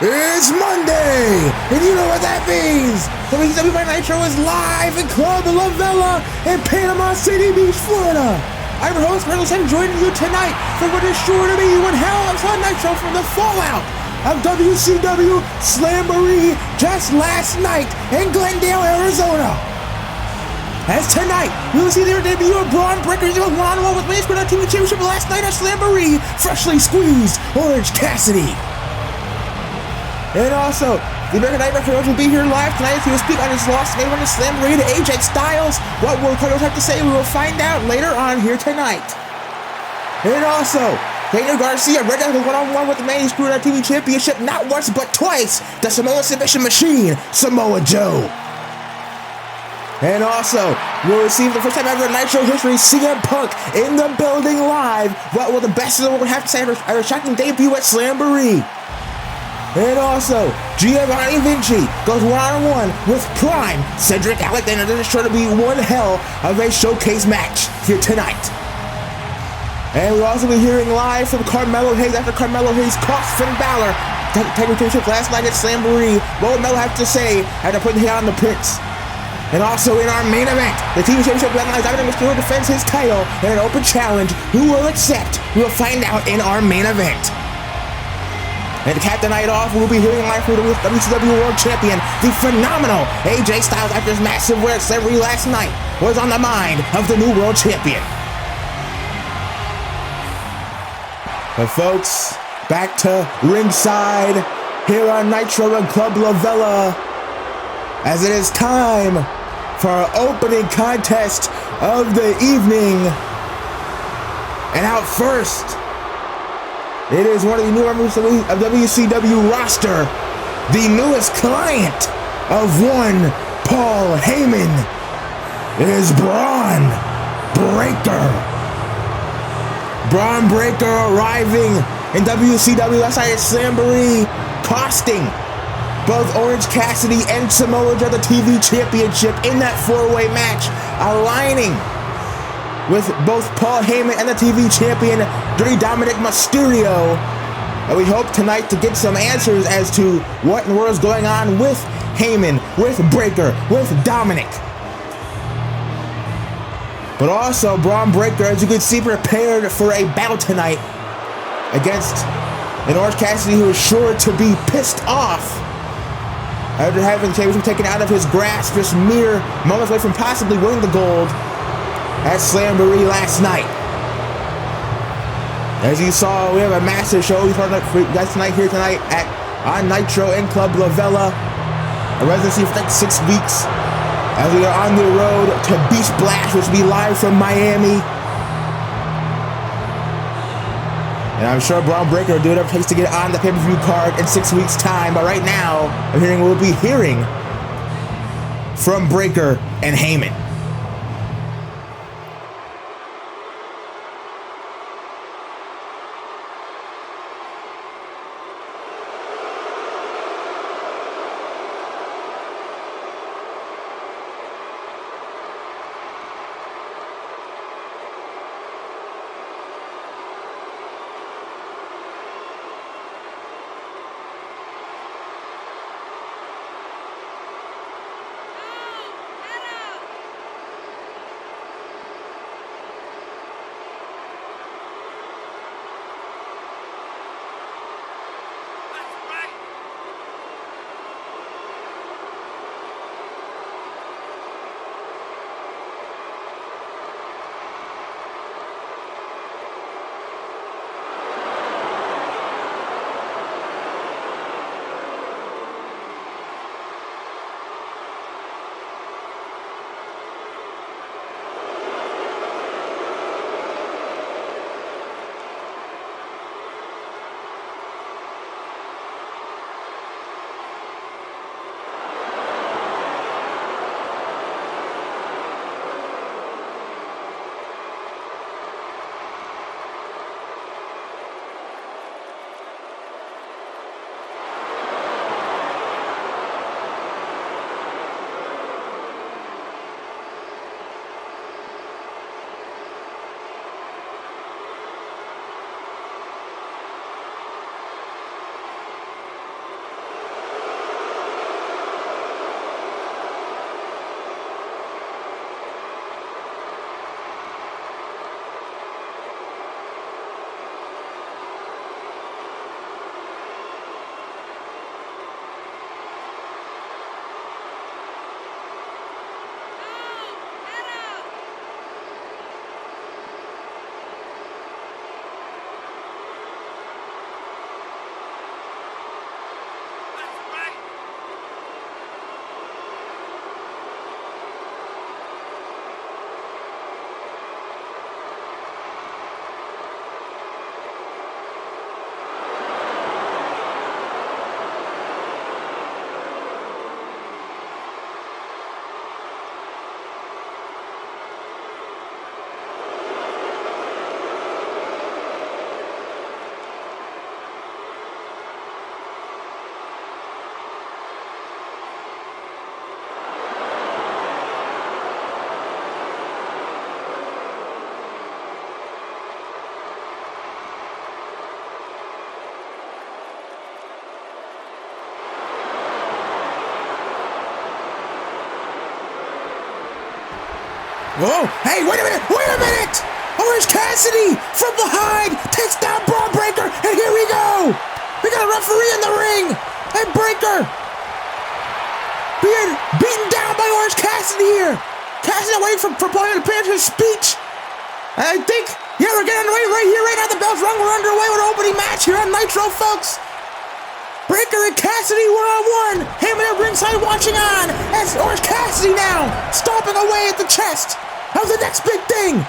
It's Monday, and you know what that means. WCW Nitro is live in Club Le Vela in Panama City Beach, Florida. I'm your host, Reynolds, and joining you tonight for what is sure to be one hell of a Nitro from the fallout of WCW Slamboree just last night in Glendale, Arizona. As tonight, we will see the debut of Bron Breakker doing one-on-one with Women's TV Championship last night at Slamboree, freshly squeezed Orange Cassidy. And also, the American Nightmare Coach will be here live tonight to speak on his loss today on the Slamboree to AJ Styles. What will Coach have to say, we will find out later on here tonight. And also, Daniel Garcia read out the one-on-one with the man who screwed our TV Championship not once but twice, the Samoa submission machine, Samoa Joe. And also, we'll receive the first time ever in Nitro history, CM Punk in the building live. What will the best of the world have to say after a shocking debut at Slamboree? And also, Giovanni Vinci goes one-on-one with Prime Cedric Alexander. This is sure to be one hell of a showcase match here tonight. And we'll also be hearing live from Carmelo Hayes after Carmelo Hayes cost Finn Balor championship last night at Slamboree. What will Melo have to say after putting him on the Prince? And also in our main event, the TV championship last night, Dominik Mysterio defends his title in an open challenge. Who will accept? We will find out in our main event. And to cap the night off, we'll be hearing live from the WCW World Champion, the phenomenal AJ Styles, after his massive win at Slamboree last night was on the mind of the new World Champion. But folks, back to ringside here on Nitro and Club Le Vela, as it is time for our opening contest of the evening. And out first, it is one of the new members of WCW Roster, the newest client of one Paul Heyman. It is Bron Breakker. Bron Breakker arriving in WCW last night at Slamboree, costing both Orange Cassidy and Samoa Joe the TV Championship in that four-way match, aligning with both Paul Heyman and the TV champion, Dominik Mysterio. And we hope tonight to get some answers as to what in the world is going on with Heyman, with Breakker, with Dominik. But also, Bron Breakker, as you can see, prepared for a battle tonight against an Orange Cassidy who is sure to be pissed off after having the championship taken out of his grasp just mere moments away from possibly winning the gold at Slamboree last night. As you saw, we have a massive show for you guys tonight here tonight on Nitro and Club Le Vela. A residency for the next 6 weeks as we are on the road to Beach Blast, which will be live from Miami. And I'm sure Bron Breakker will do whatever it takes to get on the pay-per-view card in 6 weeks' time. But right now, we'll be hearing from Breakker and Heyman. Whoa, hey, wait a minute! Orange Cassidy from behind takes down Bron Breakker, and here we go! We got a referee in the ring, and Breakker being beaten down by Orange Cassidy here. Cassidy waiting for Paul Heyman to finish his speech. I think, yeah, we're getting underway right here, right now. The bell's rung. We're underway with an opening match here on Nitro, folks. Breakker and Cassidy one-on-one. Heyman at ringside watching on as Orange Cassidy now stomping away at the chest of the next big thing.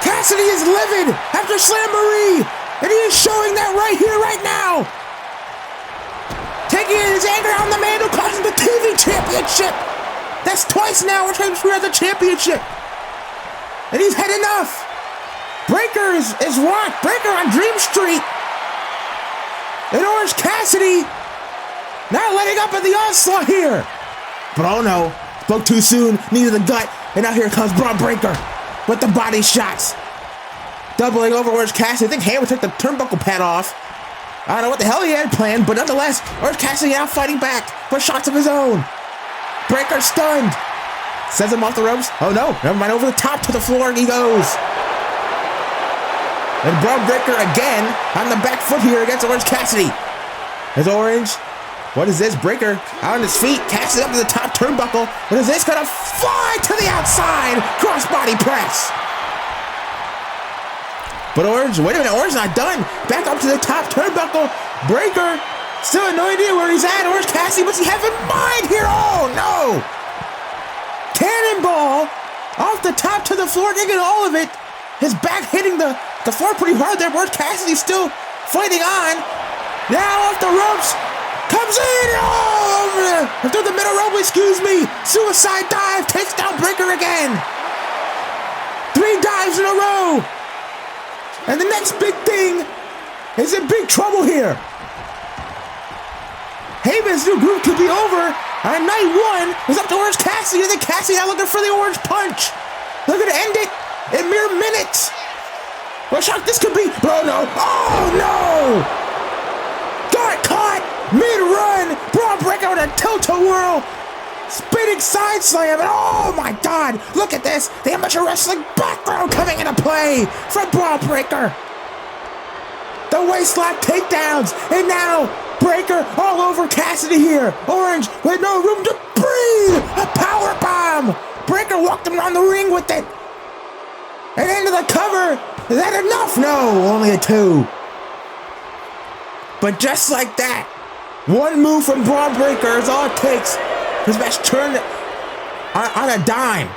Cassidy is livid after Slamboree, and he is showing that right here, right now. Taking his anger on the man who cost him the TV championship. That's twice now we're trying to screw out the championship. And he's had enough. Breakker is rocked. Breakker on Dream Street. And Orange Cassidy not letting up at the onslaught here. But oh no, spoke too soon, needed the gut. And now here comes Bron Breakker with the body shots. Doubling over Orange Cassidy. I think Heyman took the turnbuckle pad off. I don't know what the hell he had planned, but nonetheless, Orange Cassidy now fighting back with shots of his own. Breakker stunned. Sends him off the ropes. Oh no, never mind, over the top to the floor, and he goes. And Bron Breakker again on the back foot here against Orange Cassidy. There's Orange. What is this? Breakker out on his feet. Cassidy up to the top turnbuckle. What is this? Gonna fly to the outside. Crossbody press. But Orange, wait a minute, Orange not done. Back up to the top turnbuckle. Breakker still had no idea where he's at. Orange Cassidy, what's he have in mind here? Oh no! Cannonball off the top to the floor, taking all of it. His back hitting the floor pretty hard there. Orange Cassidy still fighting on. Now off the ropes. Comes in. Oh, through the middle rope, excuse me. Suicide dive. Takes down Breakker again. 3 dives in a row. And the next big thing is in big trouble here. Heyman's new group could be over. On night 1, it's up to Orange Cassidy, and then Cassidy now looking for the orange punch. Looking to end it in mere minutes. What shock this could be? Oh no! Oh no! Got caught mid-run. Bron Breakker with a tilt-a-whirl, spinning side slam, and oh my God! Look at this! The amateur wrestling background coming into play from Bron Breakker. The waistlock takedowns, and now Breakker all over Cassidy here. Orange with no room to breathe. A power bomb. Breakker walked him around the ring with it. And into the cover. Is that enough? No, only a 2. But just like that, one move from Bron Breakker is all it takes. His match turned on a dime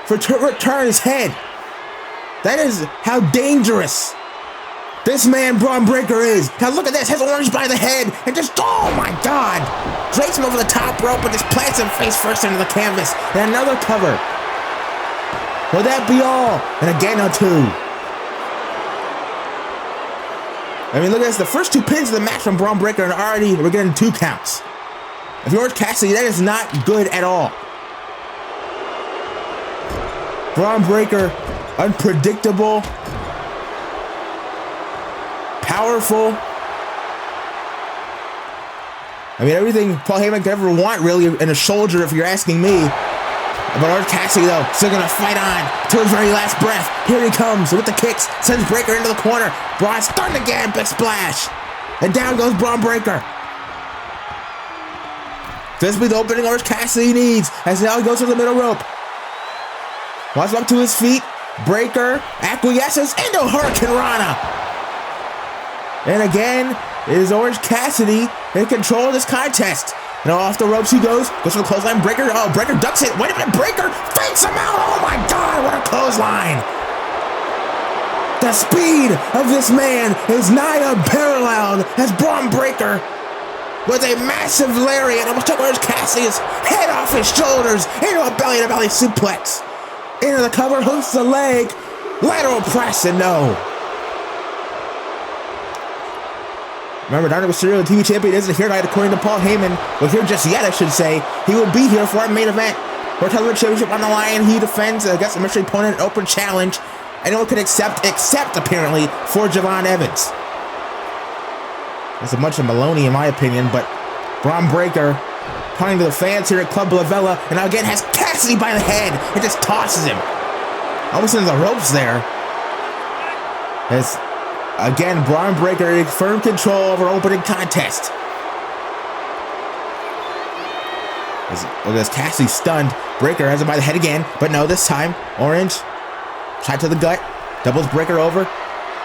for turn his head. That is how dangerous this man Bron Breakker is. Now look at this, has Orange by the head, and just, oh my God! Drapes him over the top rope and just plants him face first into the canvas. And another cover. Will that be all? And again a 2. I mean, look at this, the first 2 pins of the match from Bron Breakker, and already we're getting 2 counts. If you're Orange Cassidy, that is not good at all. Bron Breakker, unpredictable, powerful. I mean, everything Paul Heyman could ever want, really, in a soldier, if you're asking me. But Orange Cassidy, though, still gonna fight on to his very last breath. Here he comes with the kicks, sends Breakker into the corner. Bron stunned again, big splash. And down goes Bron Breakker. This will be the opening Orange Cassidy needs, as now he goes to the middle rope. Walks up to his feet. Breakker acquiesces into Hurricane Rana. And again, it is Orange Cassidy in control of this contest. And off the ropes he goes for the clothesline. Breakker, oh, Breakker ducks it. Wait a minute, Breakker fakes him out. Oh my God, what a clothesline. The speed of this man is nigh unparalleled as Bron Breakker, with a massive lariat, almost took Orange Cassidy's head off his shoulders into a belly-to-belly suplex. Into the cover, hooks the leg, lateral press, and no. Remember, Dominik Mysterio, the TV champion, isn't here tonight, according to Paul Heyman. Well, here just yet, I should say. He will be here for our main event. World Television Championship on the line. He defends against a mystery opponent, an open challenge. Anyone could accept, apparently, for Javon Evans. That's a bunch of baloney, in my opinion, but Bron Breakker pointing to the fans here at Club Le Vela, and now again has Cassidy by the head and just tosses him. Almost into the ropes there. As, again, Bron Breakker in firm control over opening contest. As Cassidy stunned, Breakker has him by the head again, but no, this time, Orange, shot to the gut, doubles Breakker over,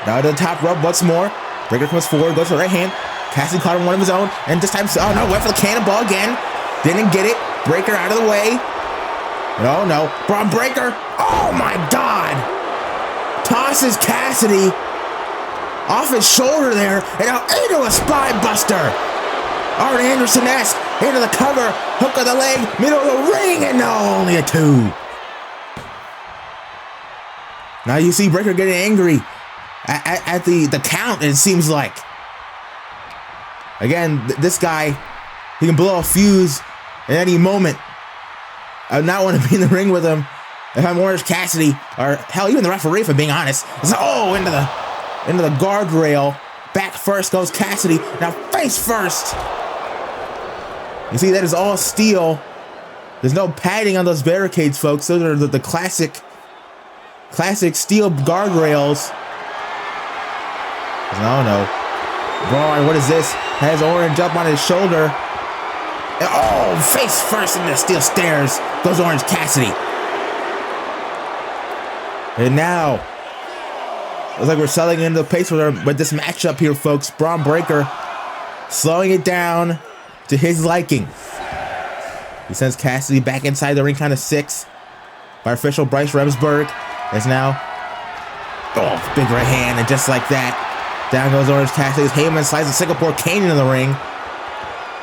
now to the top rope once more. Breakker comes forward, goes for the right hand. Cassidy caught him one of his own, and this time, oh no, went for the cannonball again. Didn't get it. Breakker out of the way. Oh no, Bron Breakker, oh my God! Tosses Cassidy off his shoulder there, and now into a spine buster. Arn Anderson-esque into the cover, hook of the leg, middle of the ring, and no, only a 2. Now you see Breakker getting angry at the count, it seems like. Again, this guy, he can blow a fuse at any moment. I would not want to be in the ring with him if I'm Orange Cassidy, or hell, even the referee, if I'm being honest. It's oh, into the guardrail. Back first goes Cassidy. Now face first. You see, that is all steel. There's no padding on those barricades, folks. Those are the classic steel guardrails. No. Braun, what is this? Has Orange up on his shoulder. And, oh, face first into the steel stairs goes Orange Cassidy. And now, looks like we're selling into the pace with this matchup here, folks. Bron Breakker slowing it down to his liking. He sends Cassidy back inside the ring, kind of 6 by official Bryce Remsburg. As now, oh, big right hand, and just like that, down goes Orange Cassidy. Heyman slides a Singapore cane into the ring.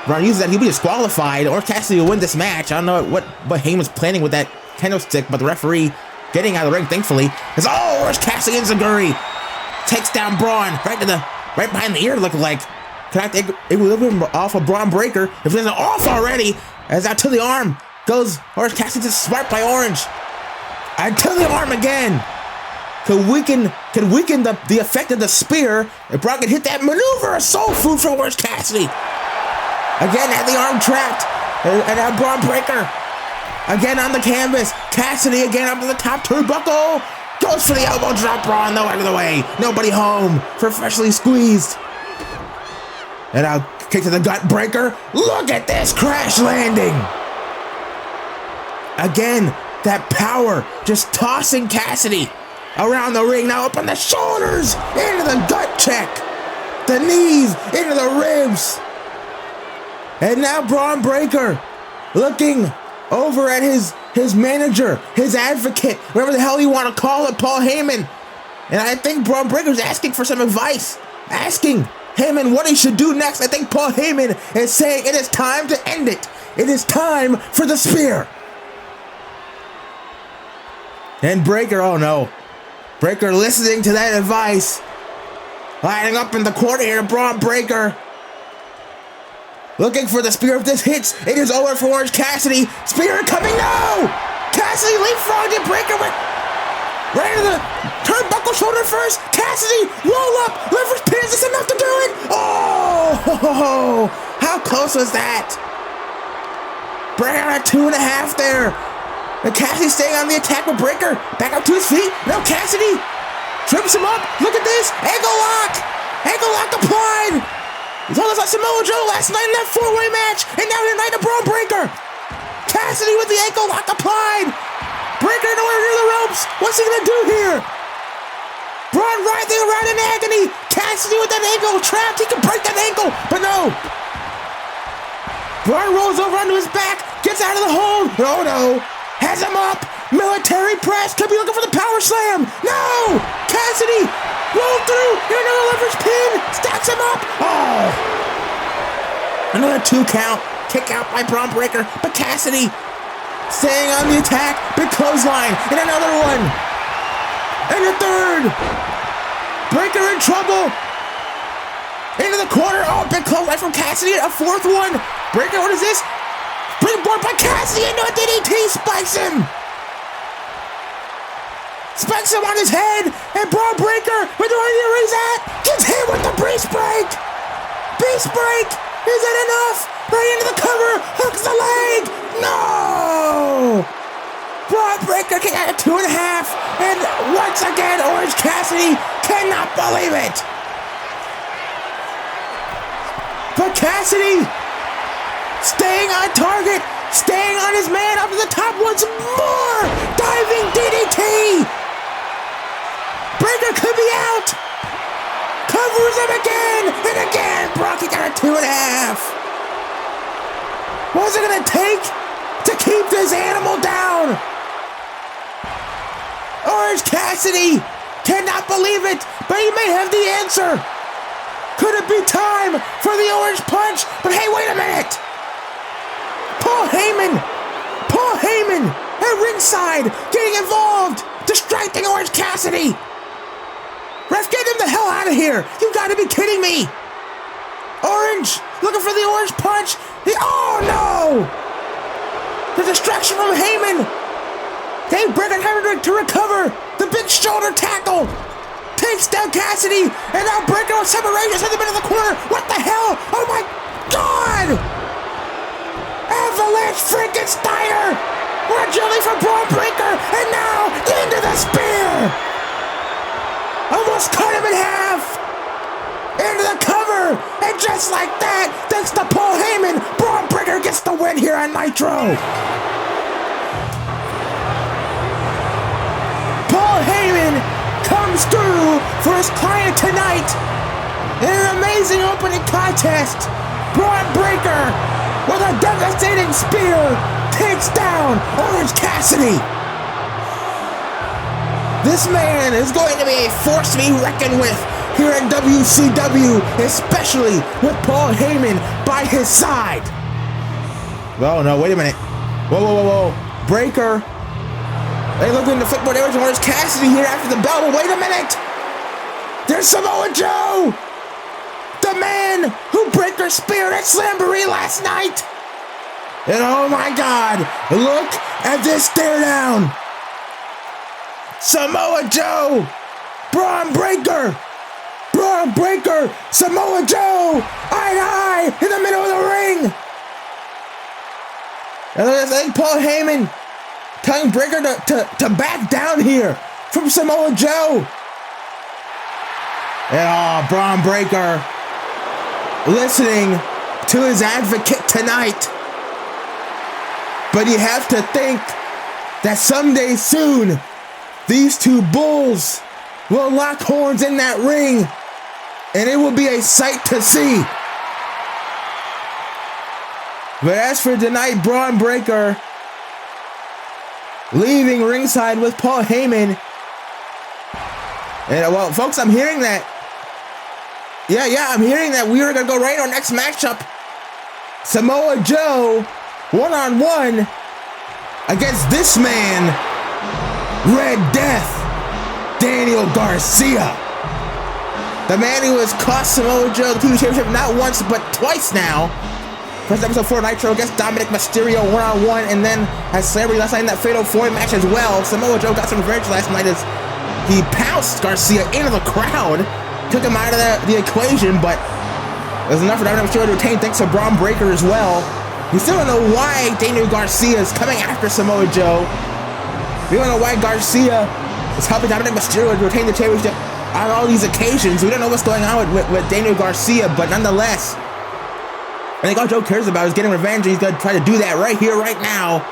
Bron uses that, he'll be disqualified. Orange Cassidy will win this match. I don't know what Heyman's planning with that kendo stick, but the referee getting out of the ring, thankfully, is Orange Cassidy enziguri takes down Braun right behind the ear, look like. Can I take equilibrium off of Bron Breakker? If it isn't off already, as out to the arm goes Orange Cassidy, just swiped by Orange. And to the arm again. Could weaken the effect of the spear. If Bron could hit that maneuver, a soul food for Orange Cassidy. Again, had the arm trapped. And now Bron Breakker again on the canvas. Cassidy again up to the top turnbuckle. Goes for the elbow drop. Braun, no, out of the way. Nobody home. Freshly squeezed. And now kick to the gut. Breakker. Look at this crash landing. Again, that power just tossing Cassidy around the ring. Now up on the shoulders. Into the gut check. The knees. Into the ribs. And now Bron Breakker looking over at his manager, his advocate, whatever the hell you want to call it, Paul Heyman. And I think Bron Breakker's asking for some advice, asking Heyman what he should do next. I think Paul Heyman is saying it is time to end it. It is time for the spear. And Breakker, oh no. Breakker listening to that advice. Lining up in the corner here, Bron Breakker. Looking for the spear. If this hits, it is over for Orange Cassidy. Spear coming, no! Cassidy leapfrogged it. Breakker went right into the turnbuckle shoulder first. Cassidy, roll up. Leverage pin, is this enough to do it? Oh, how close was that? Breakker at 2.5 there. And Cassidy staying on the attack with Breakker. Back up to his feet. Now Cassidy trips him up. Look at this. Ankle lock. Ankle lock applied. He told us on Samoa Joe last night in that 4-way match, and now tonight to Bron Breakker. Cassidy with the ankle lock applied. Breakker nowhere near the ropes. What's he gonna do here? Bron writhing around in agony. Cassidy with that ankle trapped. He can break that ankle, but no. Bron rolls over onto his back, gets out of the hold. Oh no. Has him up. Military press. Could be looking for the power slam. No. Cassidy rolled through. Here, another leverage pin. Stacks him up. Oh. Another 2 count. Kick out by Bron Breakker. But Cassidy staying on the attack. Big clothesline. And another one. And a third. Breakker in trouble. Into the corner. Oh, big clothesline from Cassidy. A 4th one. Breakker, what is this? Springboard by Cassidy into a DDT. Spikes him. Spikes him on his head. And Bron Breakker, with the idea where he's at, gets hit with the beast break. Beast break. Is that enough? Right into the cover. Hooks the leg. No! Bron Breakker kick out at 2.5. And once again, Orange Cassidy cannot believe it. But Cassidy staying on target. Staying on his man up to the top once more. Diving DDT. Breakker could be out. Covers him again and again. Brock got a 2.5. What's it gonna take to keep this animal down? Orange Cassidy cannot believe it, but he may have the answer. Could it be time for the orange punch? But hey, wait a minute. Paul Heyman at ringside getting involved, distracting Orange Cassidy. Ref, get him the hell out of here. You gotta be kidding me. Orange, looking for the orange punch. Oh no! The distraction from Heyman. Dave Breakker having to recover. The big shoulder tackle. Takes down Cassidy. And now Breakker with separation in the middle of the corner. What the hell? Oh my God! Avalanche Frankensteiner! What a jelly for Bron Breakker! And now into the spear! Almost cut him in half! Into the cover! And just like that, thanks to Paul Heyman, Bron Breakker gets the win here on Nitro! Paul Heyman comes through for his client tonight in an amazing opening contest. Bron Breakker, with a devastating spear, takes down Orange Cassidy. This man is going to be a force to be reckoned with here in WCW, especially with Paul Heyman by his side. Oh no, wait a minute. Whoa. Breakker. They look into football damage on Orange Cassidy here after the bell, but wait a minute. There's Samoa Joe. The man who Breakker speared at Slamboree last night. And oh my God, look at this stare down. Samoa Joe, Bron Breakker, Samoa Joe, eye to eye in the middle of the ring. And I think Paul Heyman telling Breakker to back down here from Samoa Joe. And Bron Breakker listening to his advocate tonight. But you have to think that someday soon, these two bulls will lock horns in that ring, and it will be a sight to see. But as for tonight, Bron Breakker leaving ringside with Paul Heyman. And well, folks, I'm hearing that. I'm hearing that we are going to go right on our next matchup. Samoa Joe, one-on-one against this man, Red Death, Daniel Garcia. The man who has cost Samoa Joe the TV championship not once, but twice now. First episode 4 Nitro against Dominik Mysterio one-on-one, and then at Slamboree last night in that Fatal 4 match as well. Samoa Joe got some revenge last night as he pounced Garcia into the crowd, took him out of the equation, but it was enough for Dominik Mysterio to retain thanks to Bron Breakker as well. We still don't know why Daniel Garcia is coming after Samoa Joe. We don't know why Garcia is helping Dominik Mysterio to retain the championship on all these occasions. We don't know what's going on with Daniel Garcia, but nonetheless, I think all Joe cares about is getting revenge, and he's going to try to do that right here, right now.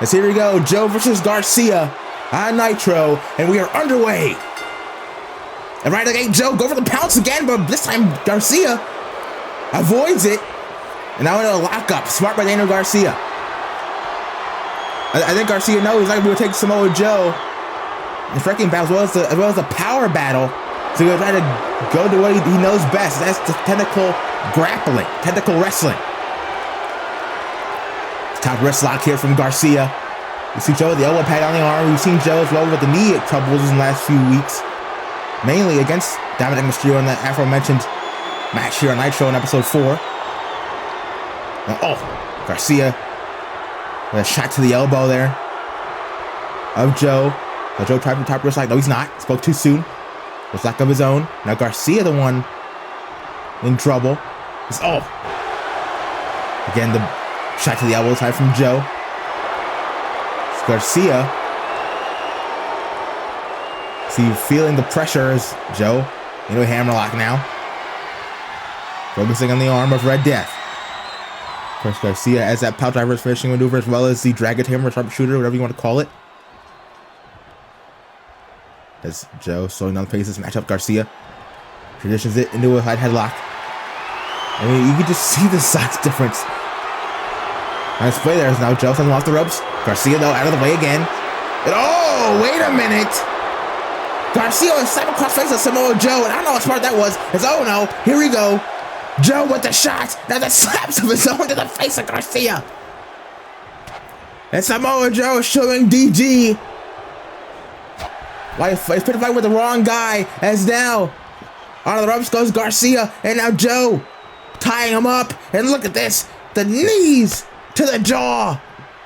As here we go, Joe versus Garcia on Nitro, and we are underway. And right again, Joe go for the pounce again, but this time Garcia avoids it. And now into a lockup. Smart by Daniel Garcia. I think Garcia knows he's not going to take Samoa Joe in the striking battle as well as the power battle. So he's going to try to go to what he knows best. That's the technical grappling, technical wrestling. Top wrist lock here from Garcia. You see Joe with the elbow pad on the arm. We've seen Joe as well with the knee troubles in the last few weeks. Mainly against Dominik Mysterio in the aforementioned match here on Nitro in episode 4. Garcia with a shot to the elbow there of Joe. Joe tried from top wrist lock. No, he's not. Spoke too soon. Wrist lock of his own. Now Garcia the one in trouble. Again, the shot to the elbow side from Joe. It's Garcia. See, feeling the pressure as Joe into a hammerlock now. Focusing on the arm of Red Death. Of course, Garcia as that power driver's finishing maneuver, as well as the drag hammer, sharpshooter, whatever you want to call it. As Joe slowing down the pace of this matchup, Garcia transitions it into a headlock. I mean, you can just see the size difference. Nice play there. Now Joe sends him off the ropes. Garcia, though, out of the way again. And oh, wait a minute. Garcia is slapping across the face of Samoa Joe, and I don't know how smart that was. It's, oh no, here we go. Joe with the shot. Now the slaps of his own to the face of Garcia. And Samoa Joe showing DG. He's put a fight with the wrong guy, as now on the ropes goes Garcia, and now Joe tying him up. And look at this, the knees to the jaw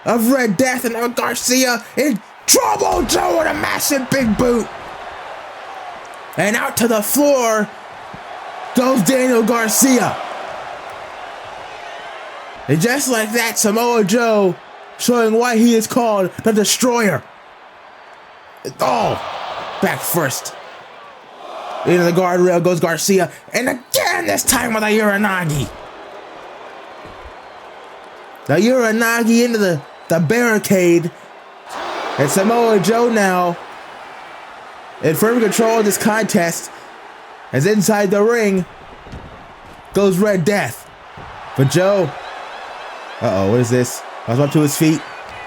of Red Death, and now Garcia in trouble. Joe with a massive big boot. And out to the floor goes Daniel Garcia. And just like that, Samoa Joe showing why he is called the Destroyer. Oh, back first. Into the guardrail goes Garcia. And again, this time with a Uranagi. The Uranagi into the barricade. And Samoa Joe now in firm control of this contest, as inside the ring goes Red Death. But Joe, what is this? I was up to his feet,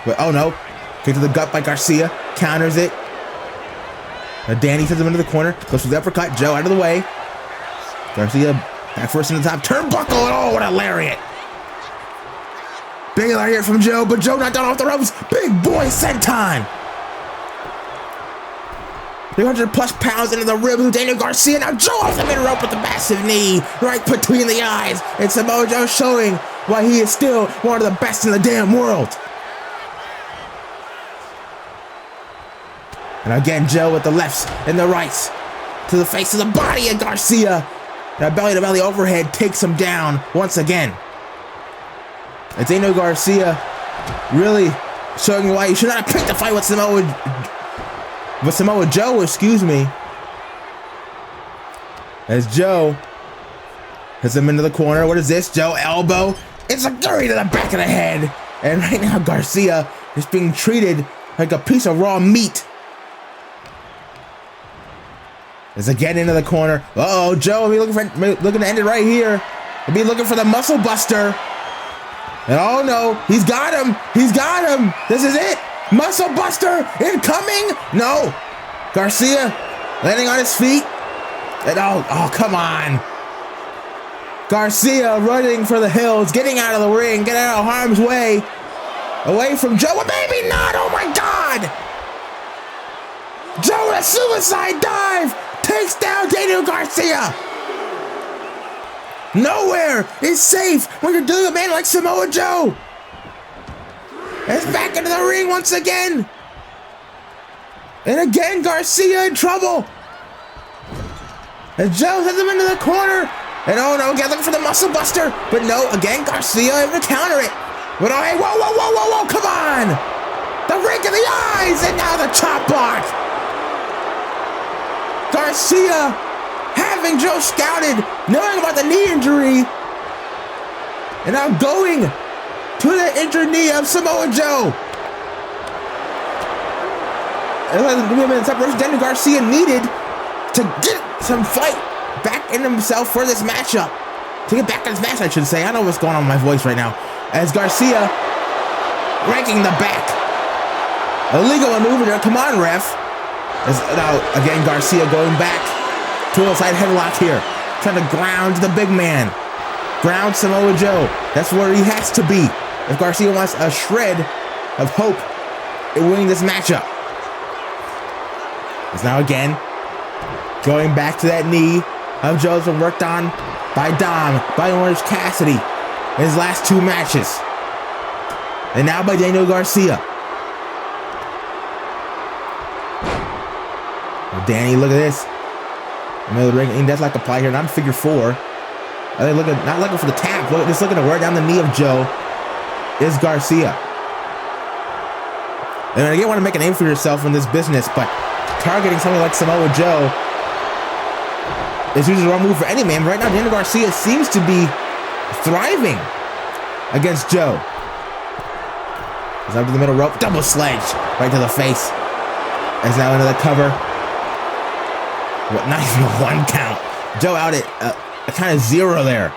but oh no, kick to the gut by Garcia, counters it. Now Danny sends him into the corner, goes for the uppercut. Joe out of the way. Garcia back first in the top turnbuckle, and oh, what a lariat! Big lariat from Joe, but Joe not down off the ropes. Big boy senton. 300 plus pounds into the ribs of Daniel Garcia. Now Joe off the mid rope with the massive knee right between the eyes. And Samoa Joe showing why he is still one of the best in the damn world. And again, Joe with the lefts and the rights to the face of the body of Garcia. That belly to belly overhead takes him down once again. And Daniel Garcia really showing why he should not have picked the fight with Samoa Joe, excuse me. As Joe has him into the corner. What is this? Joe elbow. It's a gurry to the back of the head. And right now Garcia is being treated like a piece of raw meat. As again into the corner. Uh-oh, Joe, looking to end it right here. He'll be looking for the muscle buster. And oh no, he's got him. He's got him. This is it. Muscle buster incoming. No. Garcia landing on his feet. And oh, come on. Garcia running for the hills, getting out of the ring, getting out of harm's way. Away from Joe. Maybe not. Oh my God. Joe with a suicide dive takes down Daniel Garcia. Nowhere is safe when you're dealing with a man like Samoa Joe. It's back into the ring once again. And again, Garcia in trouble. And Joe sends him into the corner. And oh no, again looking for the muscle buster. But no, again, Garcia able to counter it. But oh, hey, whoa, come on. The rake of the eyes, and now the chop block. Garcia having Joe scouted, knowing about the knee injury. And now going to the injured knee of Samoa Joe. And separation Daniel Garcia needed to get some fight back in himself for this matchup. To get back in this match, I should say. I don't know what's going on with my voice right now. As Garcia ranking the back. Illegal maneuver there. Come on, ref. As now, again, Garcia going back to a side headlock here. Trying to ground the big man. Ground Samoa Joe. That's where he has to be if Garcia wants a shred of hope in winning this matchup. As now again, going back to that knee of Joe's been worked on by by Orange Cassidy in his last two matches. And now by Daniel Garcia. Well, Danny, look at this. Middle of the ring, and that's like a play here, not a figure four. Are they not looking for the tap, just looking to wear down the knee of Joe is Garcia. And again, you want to make a name for yourself in this business, but targeting somebody like Samoa Joe is usually the wrong move for any man. Right now, Daniel Garcia seems to be thriving against Joe. He's up to the middle rope, double sledge right to the face. As now into the cover. What? Not even a 1 count. Joe out at a kind of 0 there.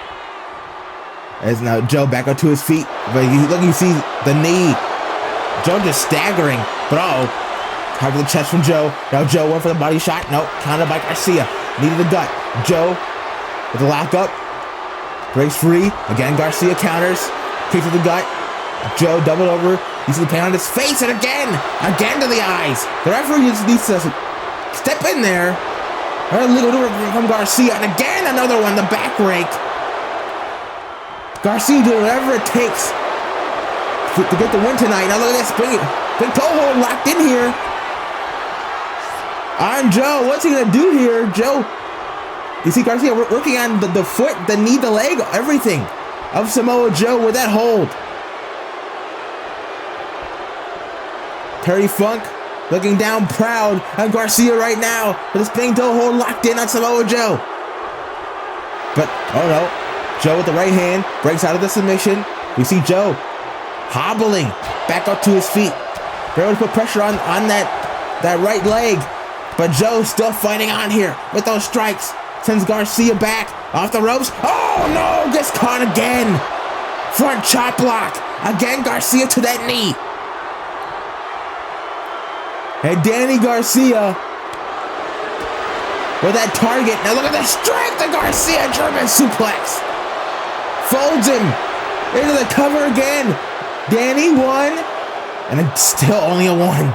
As now Joe back up to his feet, but you see the knee. Joe just staggering, but hard to the chest from Joe. Now Joe went for the body shot. Nope, countered by Garcia. Knee to the gut. Joe with the lockup. Breaks free. Again, Garcia counters. Kick to the gut. Joe doubled over. You see the pain on his face, and again to the eyes. The referee just needs to step in there. Illegal from Garcia, and again another one, the back rake. Garcia doing whatever it takes to get the win tonight. Now look at this, big toe hold locked in here on Joe. What's he gonna do here? Joe, you see Garcia working on the foot, the knee, the leg, everything of Samoa Joe with that hold. Terry Funk looking down proud on Garcia right now with his big toe hold locked in on Samoa Joe. But, oh no, Joe with the right hand breaks out of the submission. We see Joe hobbling back up to his feet. They're able to put pressure on that right leg. But Joe still fighting on here with those strikes. Sends Garcia back off the ropes. Oh no, gets caught again. Front chop block. Again, Garcia to that knee. And Danny Garcia with that target. Now look at the strength of Garcia. German suplex. Folds him into the cover again. Danny won. And it's still only a 1.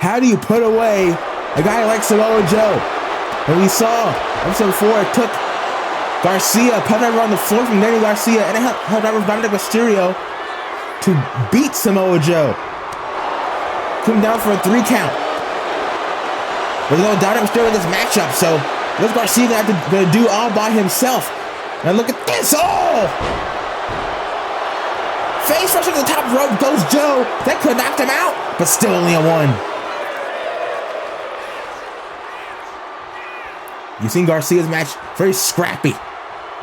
How do you put away a guy like Samoa Joe? And we saw episode 4, it took Garcia, put over on the floor from Danny Garcia, and it helped over Dominik Mysterio to beat Samoa Joe. Come down for a 3 count. There's no Dominik Mysterio in this matchup, so what's Garcia gonna do all by himself? And look at this! Oh! Face first to the top rope goes Joe. That could have knocked him out, but still only a 1. You've seen Garcia's match, very scrappy,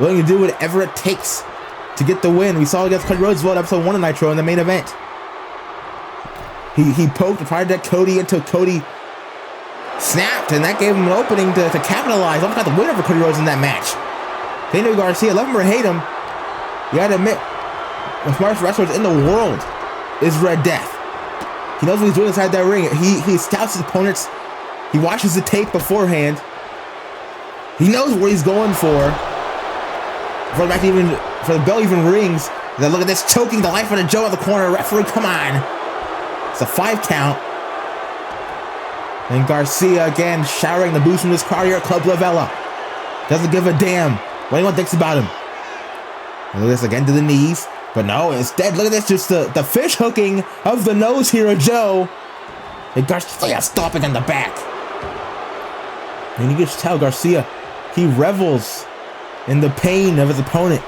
willing to do whatever it takes to get the win. We saw against Cody Rhodes in episode 1 of Nitro in the main event. He poked and tried to Cody until Cody snapped, and that gave him an opening to capitalize. Almost got the win over Cody Rhodes in that match. Daniel Garcia, love him or hate him, you gotta admit, the smartest wrestlers in the world is Red Death. He knows what he's doing inside that ring. He scouts his opponents. He watches the tape beforehand. He knows where he's going for. Before the bell even rings. Then look at this, choking the life out of Joe at the corner. Referee, come on. It's a 5 count. And Garcia again showering the boost from this crowd here at Club Le Vela. Doesn't give a damn what anyone thinks about him. And look at this again to the knees. But no, instead, look at this, just the fish hooking of the nose here of Joe. And Garcia stomping on the back. And you can just tell Garcia, he revels in the pain of his opponent.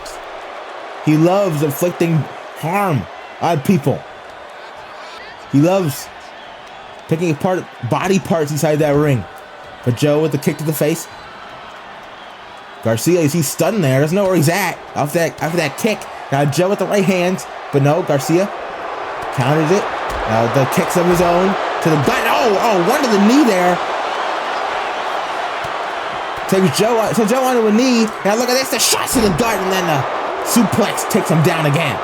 He loves inflicting harm on people. He loves picking apart body parts inside that ring. But Joe with the kick to the face. Garcia, he's stunned there. Doesn't know where he's at after that kick. Now Joe with the right hand. But no, Garcia counters it. Now the kicks of his own to the gut. Oh, 1 to the knee there. Takes Joe onto a knee. Now look at this, the shots to the gut, and then the suplex takes him down again.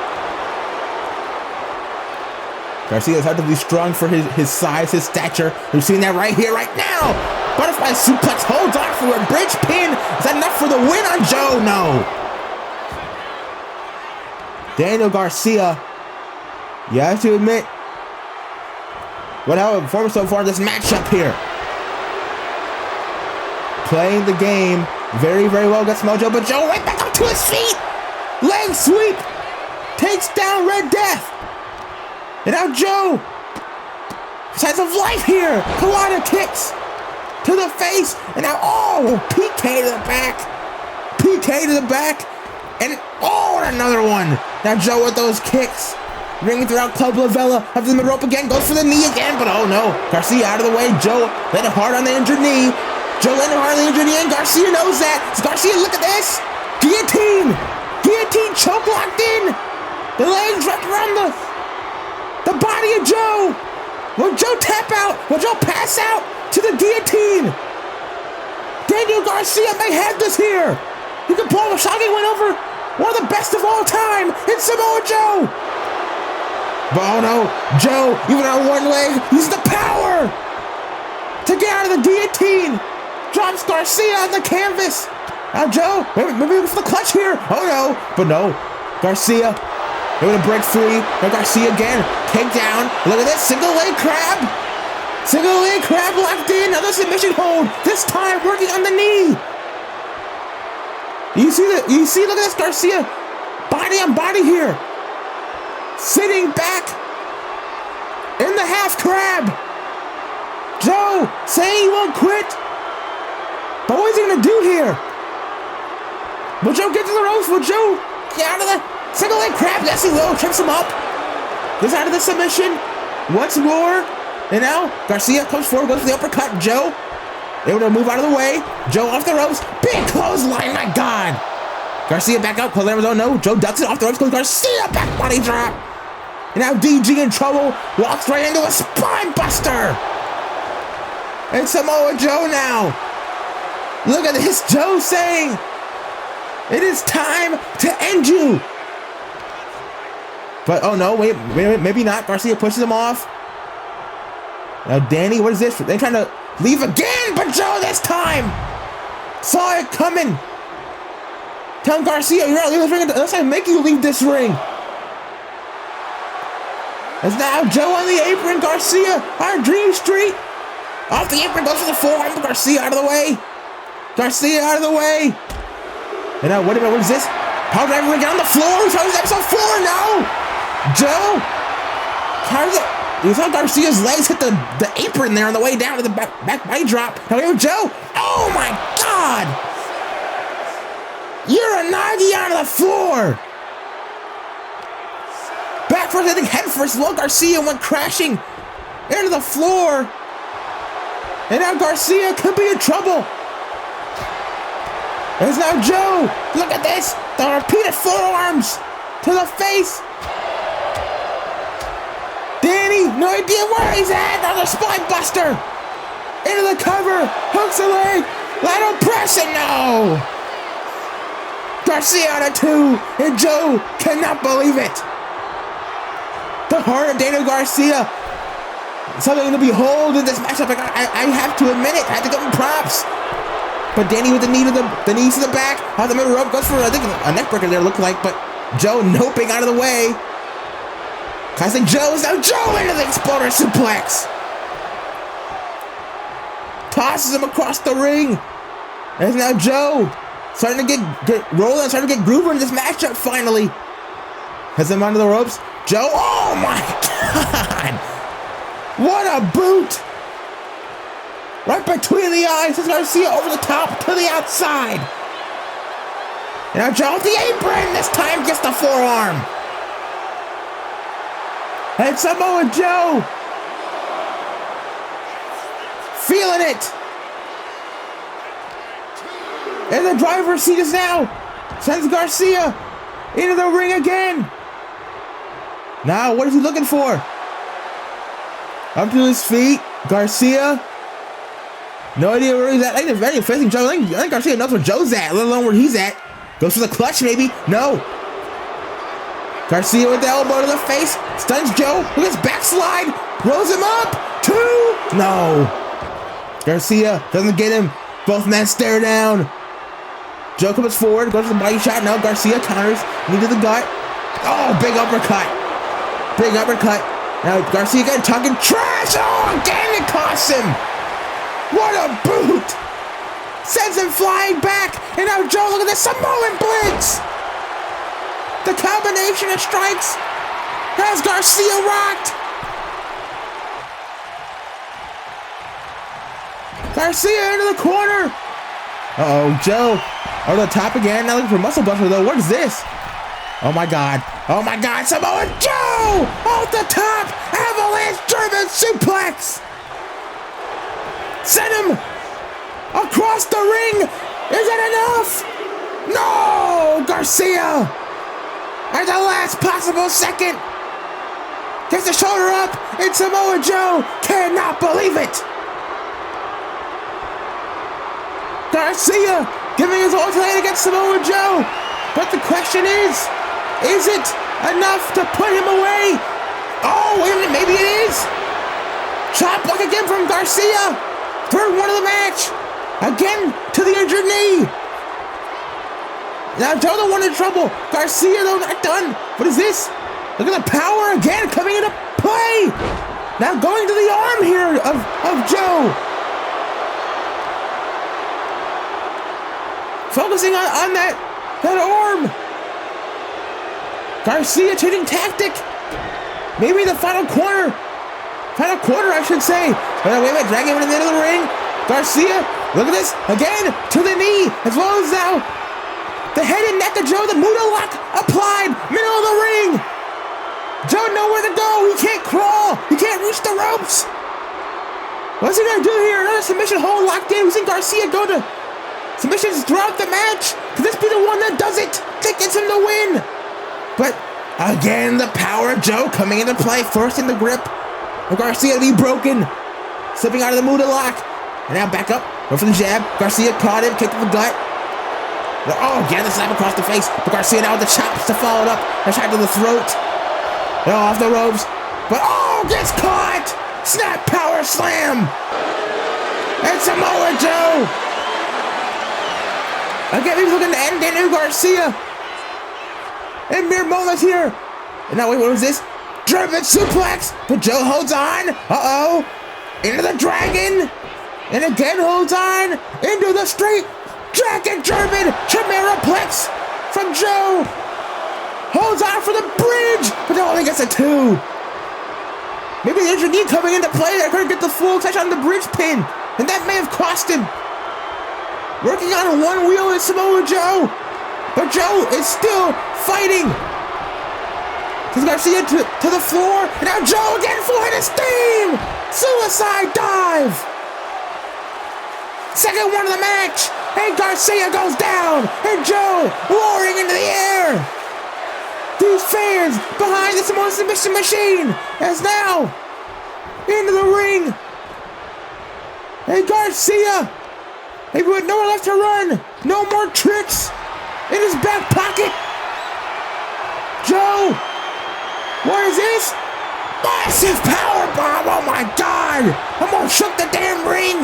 Garcia is hard to be strong for his size, his stature. We've seen that right here, right now. Butterfly suplex holds on for a bridge pin. Is that enough for the win on Joe? No. Daniel Garcia, you have to admit, what hell of a performance so far in this matchup here. Playing the game very, very well against Samoa Joe, but Joe right back up to his feet. Leg sweep. Takes down Red Death. And now Joe, signs of life here. Colada kicks to the face. And now, PK to the back. DDT to the back. And oh, another one. Now Joe with those kicks. Ringing throughout Club Le Vela. Up the rope again. Goes for the knee again. But oh no. Garcia out of the way. Joe landed hard on the injured knee. Joe landed hard on the injured knee. And Garcia knows that. Garcia, look at this. Guillotine. Guillotine choke locked in. The legs wrapped around the body of Joe. Will Joe tap out? Will Joe pass out to the guillotine? Daniel Garcia may have this here. He can pull a shocking win over one of the best of all time in Samoa Joe. But oh no, Joe, even on one leg, uses the power to get out of the guillotine. Drops Garcia on the canvas. Now Joe, maybe for the clutch here. Oh no, but no. Garcia, able to break free. Now Garcia again, takedown. Look at this, single leg crab. Single leg crab locked in. Another submission hold. This time working on the knee. You see, look at this, Garcia. Body on body here. Sitting back in the half crab. Joe saying he won't quit. But what is he gonna do here? Will Joe get to the ropes? Will Joe get out of the single leg crab? Yes, he will. Trips him up. Gets out of the submission. Once more. And now Garcia comes forward, goes for the uppercut. Joe able to move out of the way. Joe off the ropes. Big clothesline, my God. Garcia back up. Oh no. Joe ducks it off the ropes. Goes Garcia back body drop. And now DG in trouble. Walks right into a spine buster. And Samoa Joe now. Look at this. Joe saying, it is time to end you. But oh no, wait, maybe not. Garcia pushes him off. Now Danny, what is this? They're trying to leave again, but Joe this time saw it coming. Tell Garcia, you're not leaving this ring unless I make you leave this ring. As now Joe on the apron, Garcia on Dream Street. Off the apron, goes for the forearm. Garcia out of the way. Garcia out of the way. And now, what is this? Power driver again on the floor. He throws episode 4. No. Joe. How's it? You saw Garcia's legs hit the apron there on the way down to the back body drop. Now we have Joe. Oh my God. You're a Nagi on the floor. Back first, I think head first. Well, Garcia went crashing into the floor. And now Garcia could be in trouble. There's now Joe. Look at this. The repeated forearms to the face. Danny, no idea where he's at. Another spine buster. Into the cover. Hooks a leg. Lateral press and no. Garcia out of 2. And Joe cannot believe it. The heart of Daniel Garcia. Something to behold in this matchup. I have to admit it. I have to give him props. But Danny with the knees to the back. Off the middle rope. Goes for, I think, a neck breaker there looked like. But Joe noping out of the way. Classic Joe's now Joe into the exploder suplex. Tosses him across the ring. There's now Joe. Starting to get rolling. Starting to get grooving in this matchup finally. Has him onto the ropes. Joe. Oh my God. What a boot. Right between the eyes. As Garcia over the top to the outside. And now Joe off the apron. This time gets the forearm. And Samoa Joe. Feeling it. And the driver's seat is now. Sends Garcia into the ring again. Now, what is he looking for? Up to his feet. Garcia. No idea where he's at. I think they're facing Joe. I think Garcia knows where Joe's at, let alone where he's at. Goes for the clutch, maybe. No. Garcia with the elbow to the face. Stuns Joe with his backslide. Rolls him up. 2. No. Garcia doesn't get him. Both men stare down. Joe comes forward. Goes for the body shot. No. Garcia counters. Knee to the gut. Oh, big uppercut. Big uppercut. Now Garcia again talking trash. Oh, again it costs him. What a boot. Sends him flying back. And now Joe, look at this Samoan blitz. The combination of strikes has Garcia rocked. Garcia into the corner. Uh-oh, Joe Over the top again. Now looking for muscle buster though. What is this? Oh my God. Oh my God. Samoa Joe off the top. Avalanche German suplex. Send him across the ring. Is it enough? No. Garcia at the last possible second gets the shoulder up, and Samoa Joe cannot believe it. Garcia giving his all tonight against Samoa Joe. But the question is it enough to put him away? Oh, wait a minute, maybe it is. Chop block again from Garcia. Third one of the match. Again to the injured knee. Now Joe the one in trouble. Garcia though not done. What is this? Look at the power again coming into play. Now going to the arm here of Joe. Focusing on that arm. Garcia changing tactic. Maybe the final quarter I should say. Wait a minute, dragging him to the end of the ring. Garcia, look at this, again, to the knee, as well as now the head and neck of Joe, the Muda lock applied, middle of the ring. Joe nowhere to go, he can't crawl, he can't reach the ropes. What's he gonna do here? Another submission hold locked in. We've seen Garcia go to submissions throughout the match. Could this be the one that does it? That gets him the win. But again, the power of Joe coming into play, forcing the grip of Garcia to be broken. Slipping out of the Muda lock. And now back up, go for the jab. Garcia caught him, kicked in the gut. Oh, again, the slap across the face. But Garcia now with the chops to follow it up. A shot to the throat. Off the ropes. But gets caught. Snap power slam. And Samoa Joe. Again, he's looking to end Daniel Garcia. And mere moments here. And now, wait, what was this? German suplex. But Joe holds on. Uh-oh. Into the dragon. And again holds on. Into the straight dragon German. Chimeraplex from Joe. Holds on for the bridge. But now only gets a 2. Maybe the injured knee coming into play. They're going to get the full touch on the bridge pin. And that may have cost him. Working on one wheel is Samoa Joe. But Joe is still fighting. He's Garcia to the floor. And now Joe again, full head of steam. Suicide dive. Second one of the match. And Garcia goes down. And Joe roaring into the air. These fans behind the Samoa submission machine as now into the ring. And Garcia, maybe with nowhere left to run, no more tricks in his back pocket. Joe, what is this? Massive power bomb! Oh my God! Almost shook the damn ring.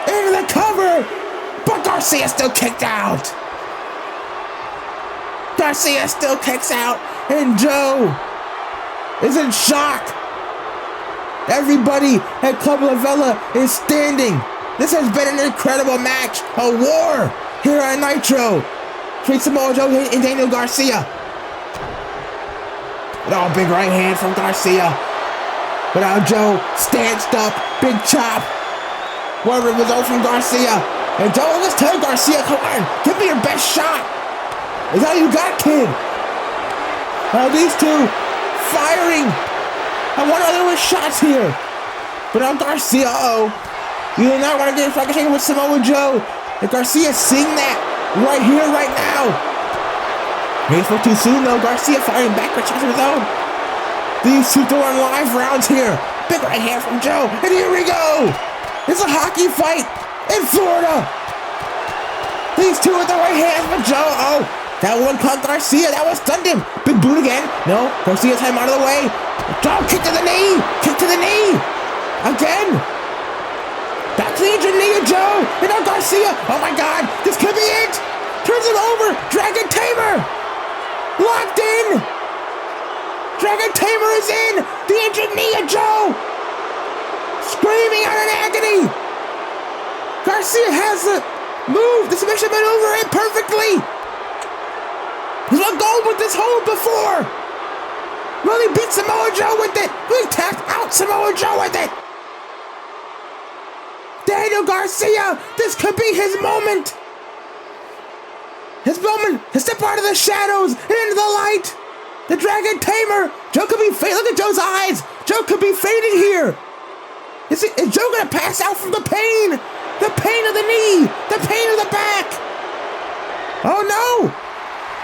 Into the cover, but Garcia still kicked out. Garcia still kicks out, and Joe is in shock. Everybody at Club Le Vela is standing. This has been an incredible match, a war here on Nitro between Samoa Joe and Daniel Garcia. Oh, big right hand from Garcia. But now Joe stanced up, big chop. Whatever it was over from Garcia. And Joe, let's tell Garcia, come on, give me your best shot. Is all you got, kid. Now these two firing. I want other shots here. But now Garcia, you do not want to get a fucking shaking with Samoa Joe. And Garcia seeing that right here, right now. Maybe it's too soon though. Garcia firing back with shots of his own. These two throwing live rounds here. Big right hand from Joe. And here we go. It's a hockey fight in Florida. These two with the right hands from Joe. That one caught Garcia. That one stunned him. Big boot again. No. Garcia's time out of the way. Joe kick to the knee. Kick to the knee. Again. Back to the injured knee of Joe. And now Garcia. Oh my God. This could be it. Turns him over. Dragon Tamer. Locked in. Dragon Tamer is in. The injured knee of Joe. Screaming out in agony. Garcia has the move. The submission maneuver in perfectly. He's not going with this hold before. Really beat Samoa Joe with it. Really tapped out Samoa Joe with it. Daniel Garcia, this could be his moment. His moment to step out of the shadows and into the light. The Dragon Tamer. Joe could be fading. Look at Joe's eyes. Joe could be fading here. Is Joe gonna pass out from the pain? The pain of the knee. The pain of the back. Oh no!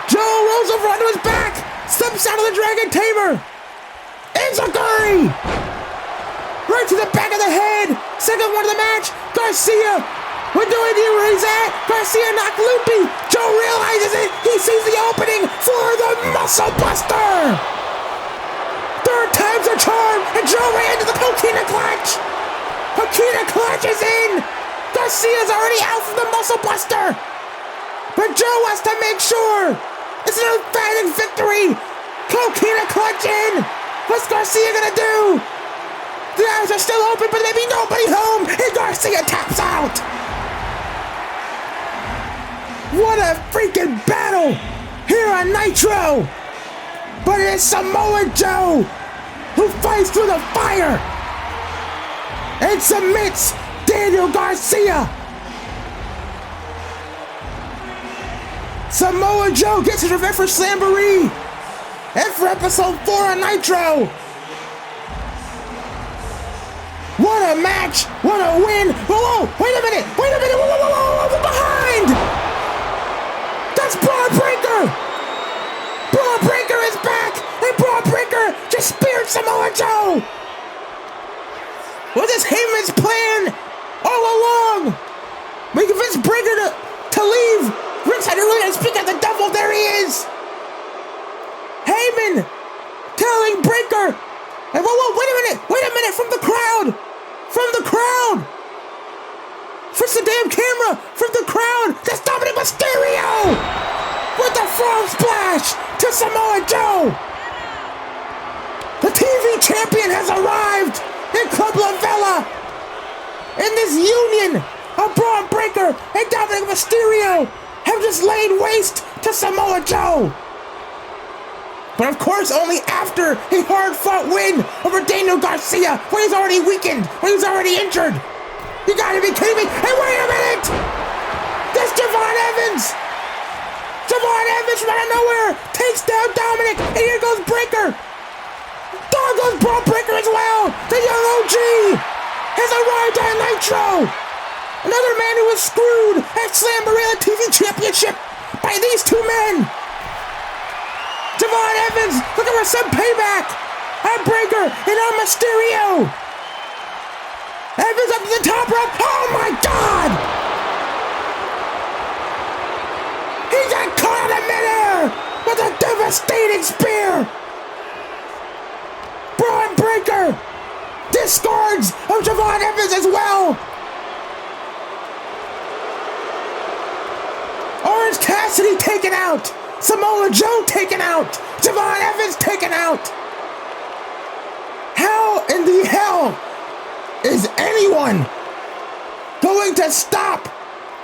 Joe rolls over onto his back. Slips out of the Dragon Tamer. Enziguri! Right to the back of the head. Second one of the match. Garcia. With no idea where he's at. Garcia knocked loopy. Joe realizes it. He sees the opening for the Muscle Buster. Third time's a charm. And Joe ran into the Coquina Clutch. Coquina Clutch is in. Garcia's already out from the Muscle Buster. But Joe wants to make sure. It's an emphatic victory. Coquina Clutch in. What's Garcia gonna do? The eyes are still open, but there be nobody home, and Garcia taps out. What a freaking battle here on Nitro. But it is Samoa Joe who fights through the fire and submits Daniel Garcia. Samoa Joe gets his revenge for Slamboree and for episode 4 on Nitro. What a match! What a win! Whoa, wait a minute! Whoa, from behind! That's Bron Breakker! Bron Breakker is back! And Bron Breakker just speared Samoa Joe! Was this Heyman's plan all along? We convinced Breakker to leave! Ringside really gonna speak at the devil, there he is! Heyman telling Breakker, and whoa, wait a minute, from the crowd! Fix the damn camera! From the crowd! That's Dominik Mysterio! With the frog splash to Samoa Joe! The TV champion has arrived in Club Le Vela! In this union of Bron Breakker and Dominik Mysterio have just laid waste to Samoa Joe! But of course, only after a hard-fought win over Daniel Garcia, when he's already weakened, when he's already injured. You gotta be kidding me! Hey, wait a minute! That's Javon Evans! Javon Evans from out of nowhere takes down Dominik, and here goes Breakker. Down goes Bron Breakker as well. The young OG has arrived on Nitro. Another man who was screwed at Slamboree TV Championship by these two men. Javon Evans looking for some payback on Breakker and on Mysterio. Evans up to the top rope. Oh my God! He got caught in midair with a devastating spear. Bron Breakker discards of Javon Evans as well. Orange Cassidy taken out. Samoa Joe taken out. Javon Evans taken out. How in the hell is anyone going to stop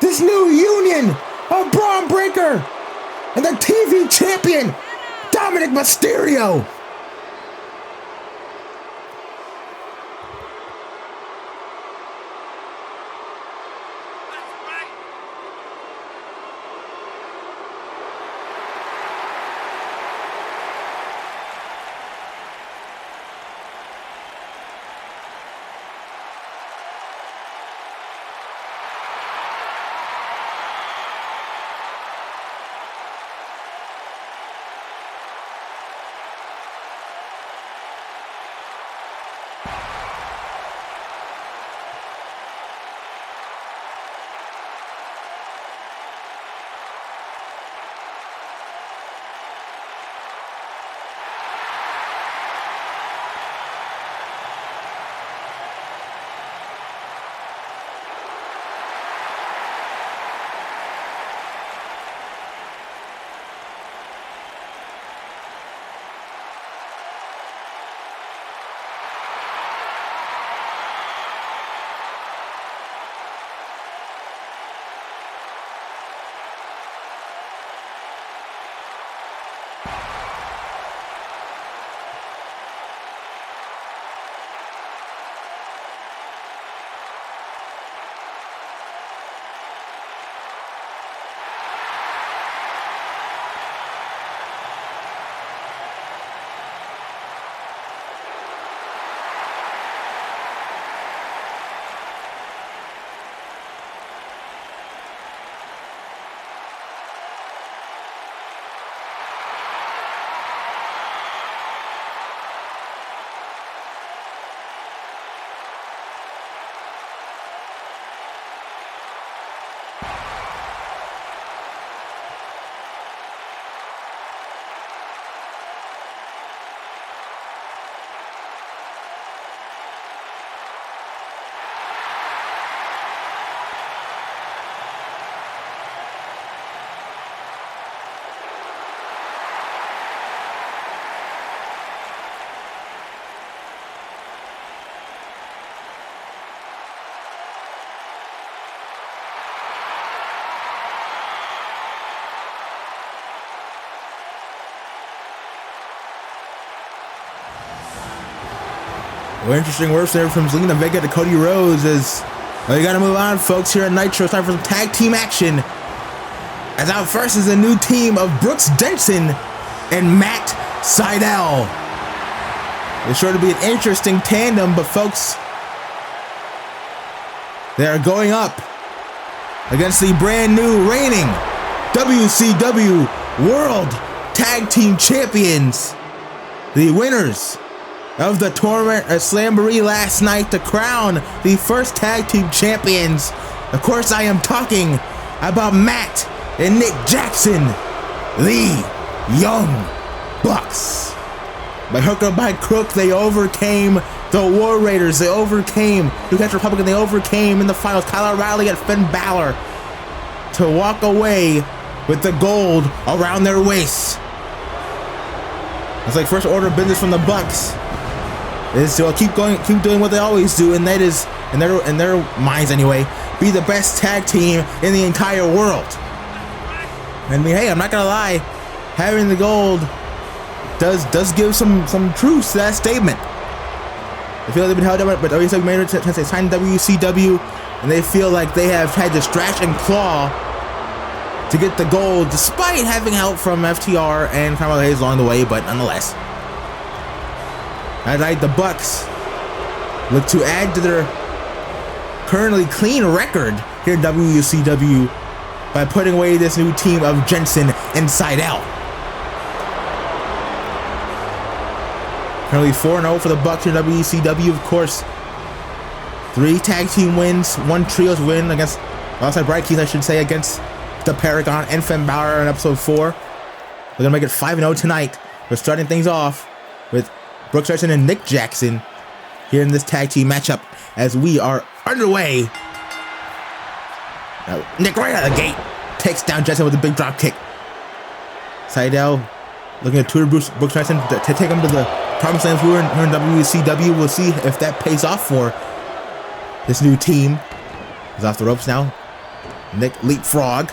this new union of Bron Breakker and the TV champion, Dominik Mysterio? Well, interesting words there from Zelina Vega to Cody Rhodes as we gotta move on, folks, here at Nitro. It's time for some tag team action. As out first is a new team of Brooks Jensen and Matt Sydal. It's sure to be an interesting tandem, but folks, they are going up against the brand new reigning WCW World Tag Team Champions, the winners of the tournament at Slamboree last night to crown the first tag team champions. Of course, I am talking about Matt and Nick Jackson, the Young Bucks. By hook or by crook, they overcame the War Raiders. They overcame New Hampshire Republican. They overcame in the finals Kyle O'Reilly and Finn Balor to walk away with the gold around their waists. It's like first order of business from the Bucks is to keep doing what they always do, and that is, in their minds anyway, be the best tag team in the entire world. I mean, hey, I'm not gonna lie, having the gold does give some truth to that statement. I feel like they've been held up, but WCW made it to sign WCW, and they feel like they have had to stretch and claw to get the gold, despite having help from FTR and Carmelo Hayes along the way, but nonetheless. Alright, the Bucks look to add to their currently clean record here in WCW by putting away this new team of Jensen and Sydal. Currently 4-0 for the Bucks in WCW, of course. 3 tag team wins, 1 trios win against, alongside Bright Keys, I should say, against the Paragon and Finn Balor in episode 4. We're gonna make it 5-0 tonight. We're starting things off with Brooks Jensen and Nick Jackson here in this tag team matchup as we are underway. Nick right out of the gate takes down Jensen with a big drop kick. Sydal looking at tutor Brooks Jensen to take him to the promised land here in WCW. We'll see if that pays off for this new team. He's off the ropes now. Nick leapfrog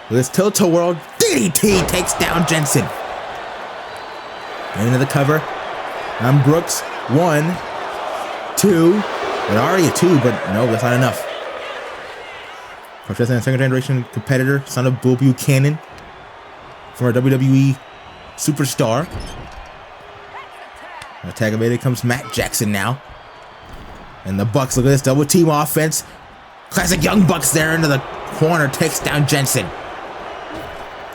with his tilt-a-whirl DDT takes down Jensen. Into the cover. I'm Brooks. 1, 2. And already a 2, but no, that's not enough. Brooks Jensen, a second generation competitor, son of Bull Buchanan, former WWE superstar. Tag evaded comes Matt Jackson now. And the Bucks, look at this double team offense. Classic Young Bucks there into the corner, takes down Jensen.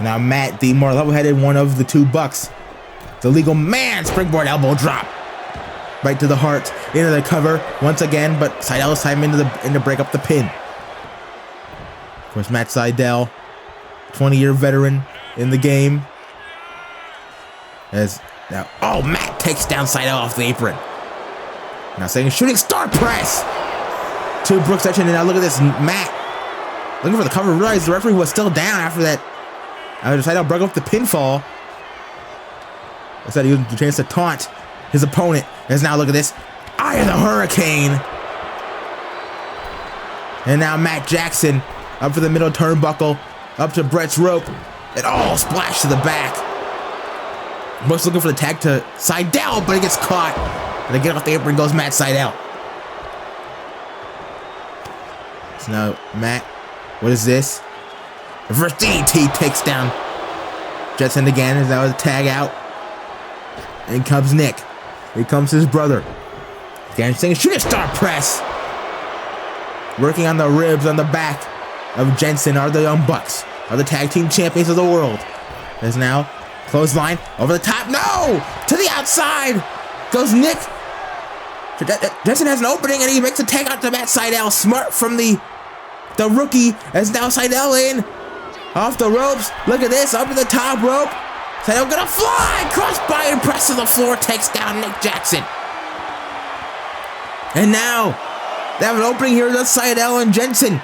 Now Matt, the more level-headed one of the 2 Bucks. The legal man, springboard elbow drop. Right to the heart, into the cover once again, but Sydal's time in to break up the pin. Of course, Matt Sydal, 20-year veteran in the game. As now, oh, Matt takes down Sydal off the apron. Now saying shooting star press to Brooks Jensen, and now look at this, Matt looking for the cover. Realized the referee was still down after that. Sydal broke up the pinfall. I said he used the chance to taunt his opponent. As now look at this, Eye of the Hurricane. And now Matt Jackson up for the middle turnbuckle, up to Brett's rope, and all splash to the back. Brooks looking for the tag to Sydal, but he gets caught. And again off the apron goes Matt Sydal. So now Matt, what is this? Reverse DDT takes down Jensen again, as that was a tag out. In comes Nick. Here comes his brother. Again, saying shoot a star press. Working on the ribs on the back of Jensen are the Young Bucks, are the tag team champions of the world. There's now clothesline over the top. No! To the outside goes Nick. Jensen has an opening and he makes a tag out to Matt Sydal. Smart from the rookie, as now Sydal in. Off the ropes. Look at this. Up to the top rope. Sydal gonna fly. Crossbody and press to the floor. Takes down Nick Jackson. And now they have an opening here with Sydal and Jensen.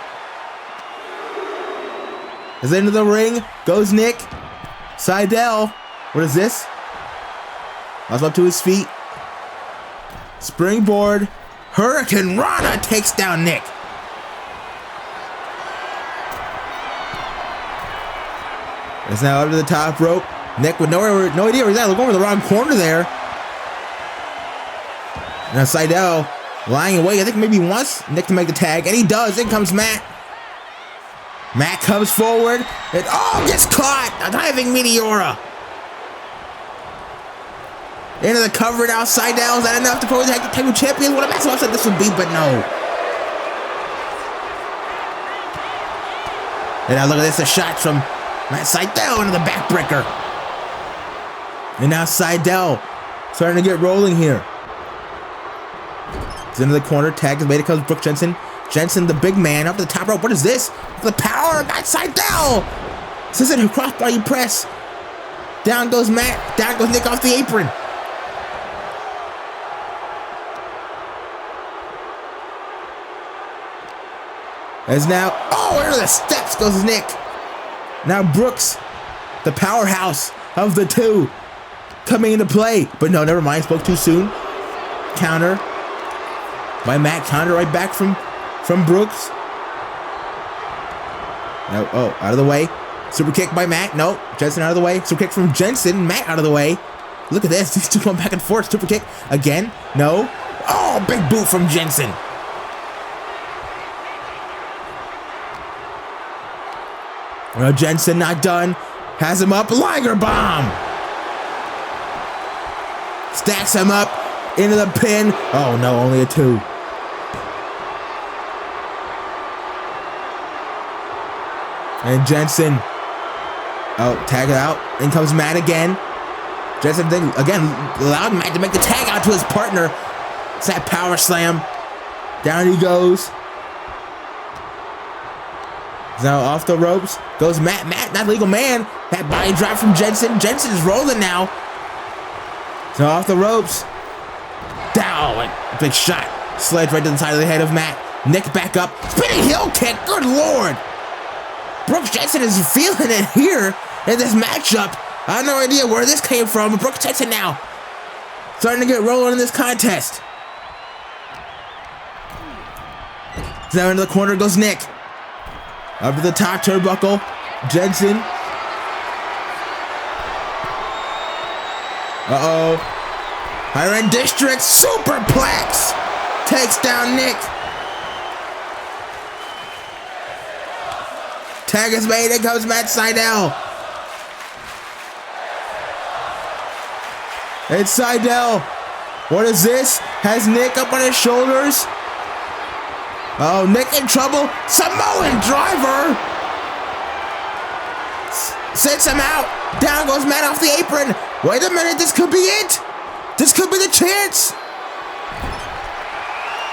As into the ring goes Nick. Sydal. What is this? Up to his feet. Springboard. Hurricane Rana takes down Nick. It's now up to the top rope. Nick with no idea where he's at. Look over the wrong corner there. Now Sydal lying away. I think maybe he wants Nick to make the tag, and he does. In comes Matt. Matt comes forward, and gets caught. A diving Meteora. Into the cover now. Sydal, is that enough to probably tag team champion? What a massive upset this would be, but no. And now look at this, a shot from Matt Sydal into the backbreaker. And now Sydal starting to get rolling here. He's into the corner, tag is made, it comes Brooke Jensen. Jensen, the big man, up to the top rope. What is this? The power, Matt Sydal! This isn't a crossbody press. Down goes Matt, down goes Nick off the apron. As now, into the steps goes Nick. Now Brooks, the powerhouse of the two, coming into play. But no, never mind, spoke too soon. Counter by Matt, counter right back from Brooks. No, out of the way. Super kick by Matt, no, Jensen out of the way. Super kick from Jensen, Matt out of the way. Look at this, these two going back and forth. Super kick, again, no. Big boot from Jensen. Well, Jensen not done. Has him up. Liger bomb. Stacks him up into the pin. Oh no, only a 2. And Jensen. Tag it out. In comes Matt again. Jensen again allowed Matt to make the tag out to his partner. It's that power slam. Down he goes. Now off the ropes goes Matt. Matt, not legal man. That body drop from Jensen. Jensen is rolling now. So off the ropes. Down. Big shot. Sledge right to the side of the head of Matt. Nick back up. Spinning heel kick. Good Lord. Brooks Jensen is feeling it here in this matchup. I have no idea where this came from, but Brooks Jensen now starting to get rolling in this contest. Now into the corner goes Nick. Up to the top turnbuckle, Jensen. Higher end district superplex takes down Nick. Tag is made. In comes Matt Sydal. It's Sydal. What is this? Has Nick up on his shoulders. Nick in trouble. Samoan driver. Sets him out. Down goes Matt off the apron. Wait a minute, this could be it. This could be the chance.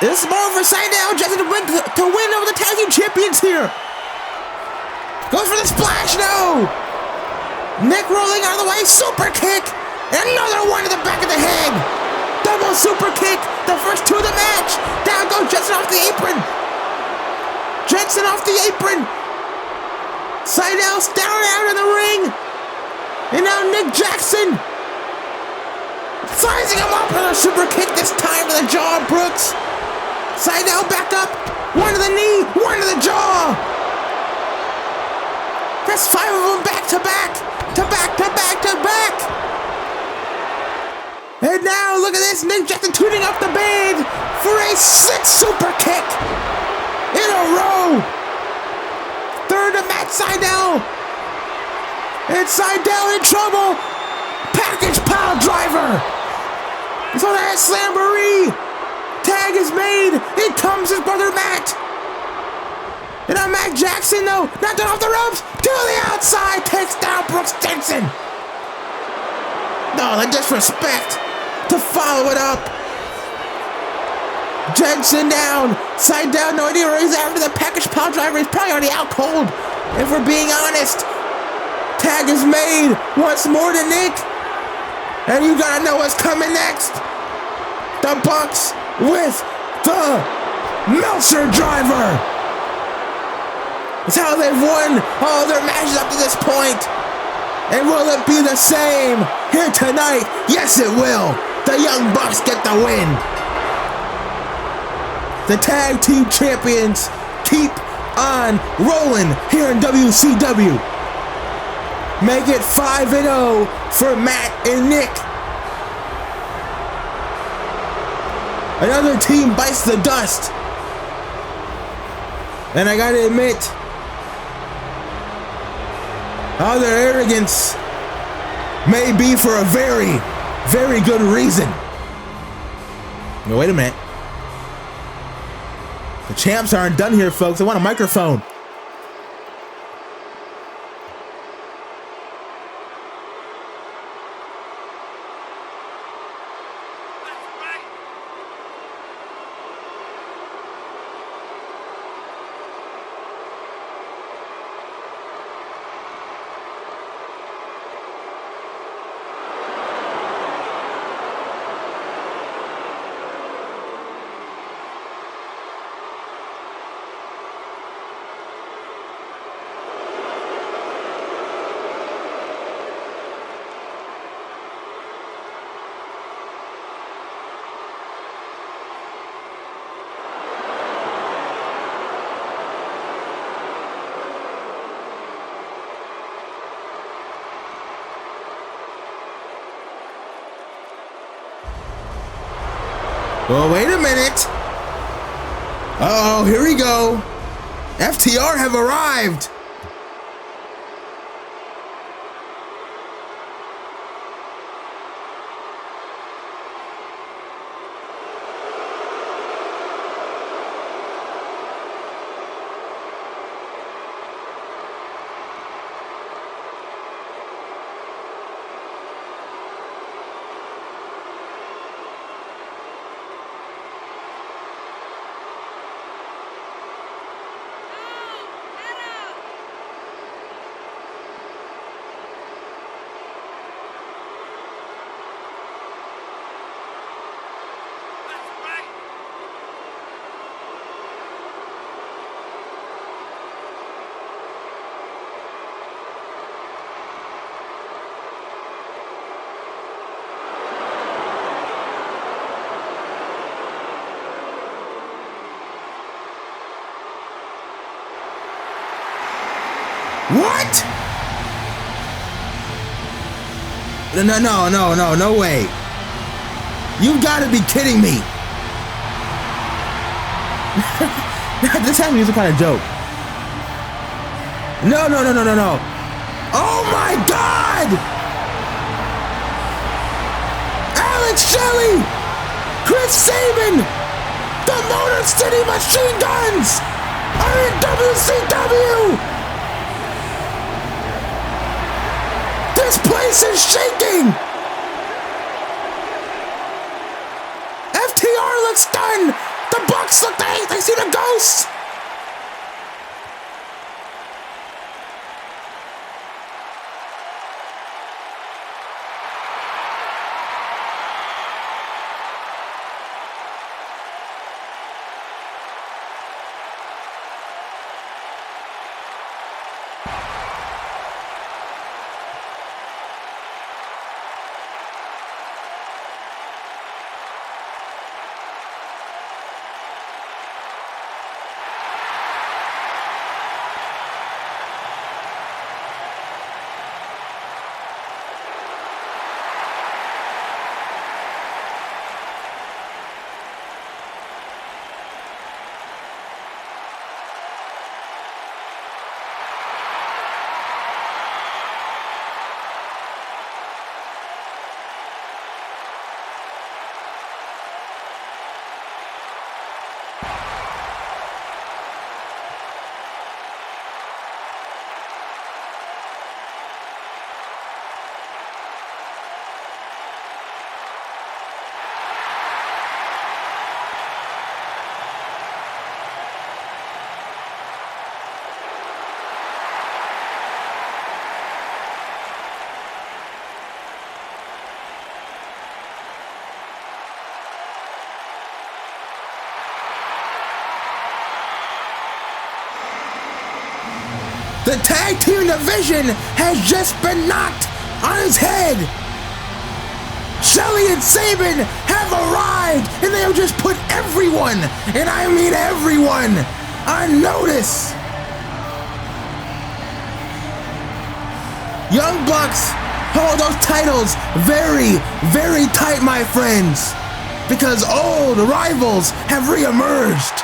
This is more for Sydal Jensen to win over the tag team champions here. Goes for the splash, no. Nick rolling out of the way, super kick. And another one to the back of the head. Double super kick, the first 2 of the match. Down goes Jensen off the apron. Jensen off the apron. Sydal's down and out of the ring. And now Nick Jackson sizing him up with a super kick, this time to the jaw of Brooks. Sydal back up. 1 to the knee, 1 to the jaw. That's 5 of them back to back. To back, to back, to back. And now, look at this, Nick Jackson tuning up the band for a 6 super kick in a row. 3rd to Matt Sydal. And Sydal in trouble. Package pile driver. So that Slamboree. Tag is made. In comes his brother Matt. And now Matt Jackson, though, not done off the ropes. To the outside, takes down Brooks Jensen. No, the disrespect. To follow it up. Jensen down. Sydal, no idea where he's after the package pile driver. He's probably already out cold. If we're being honest. Tag is made once more to Nick. And you gotta know what's coming next. The Bucks with the Meltzer driver. It's how they've won all their matches up to this point. And will it be the same here tonight? Yes, it will. The Young Bucks get the win. The tag team champions keep on rolling here in WCW. Make it 5-0 for Matt and Nick. Another team bites the dust. And I gotta admit, all their arrogance may be for a very, very good reason. No, wait a minute. The champs aren't done here, folks. I want a microphone. Well, wait a minute. Uh-oh, here we go. FTR have arrived. What? No way. You've got to be kidding me. This has me as a kind of joke. No. Oh my God! Alex Shelley! Chris Sabin! The Motor City Machine Guns are in WCW! This place is shaking! FTR looks stunned! The Bucks look, they see the ghosts! The tag team division has just been knocked on its head. Shelley and Sabin have arrived, and they have just put everyone, and I mean everyone, on notice. Young Bucks hold those titles very, very tight, my friends. because old rivals have re-emerged.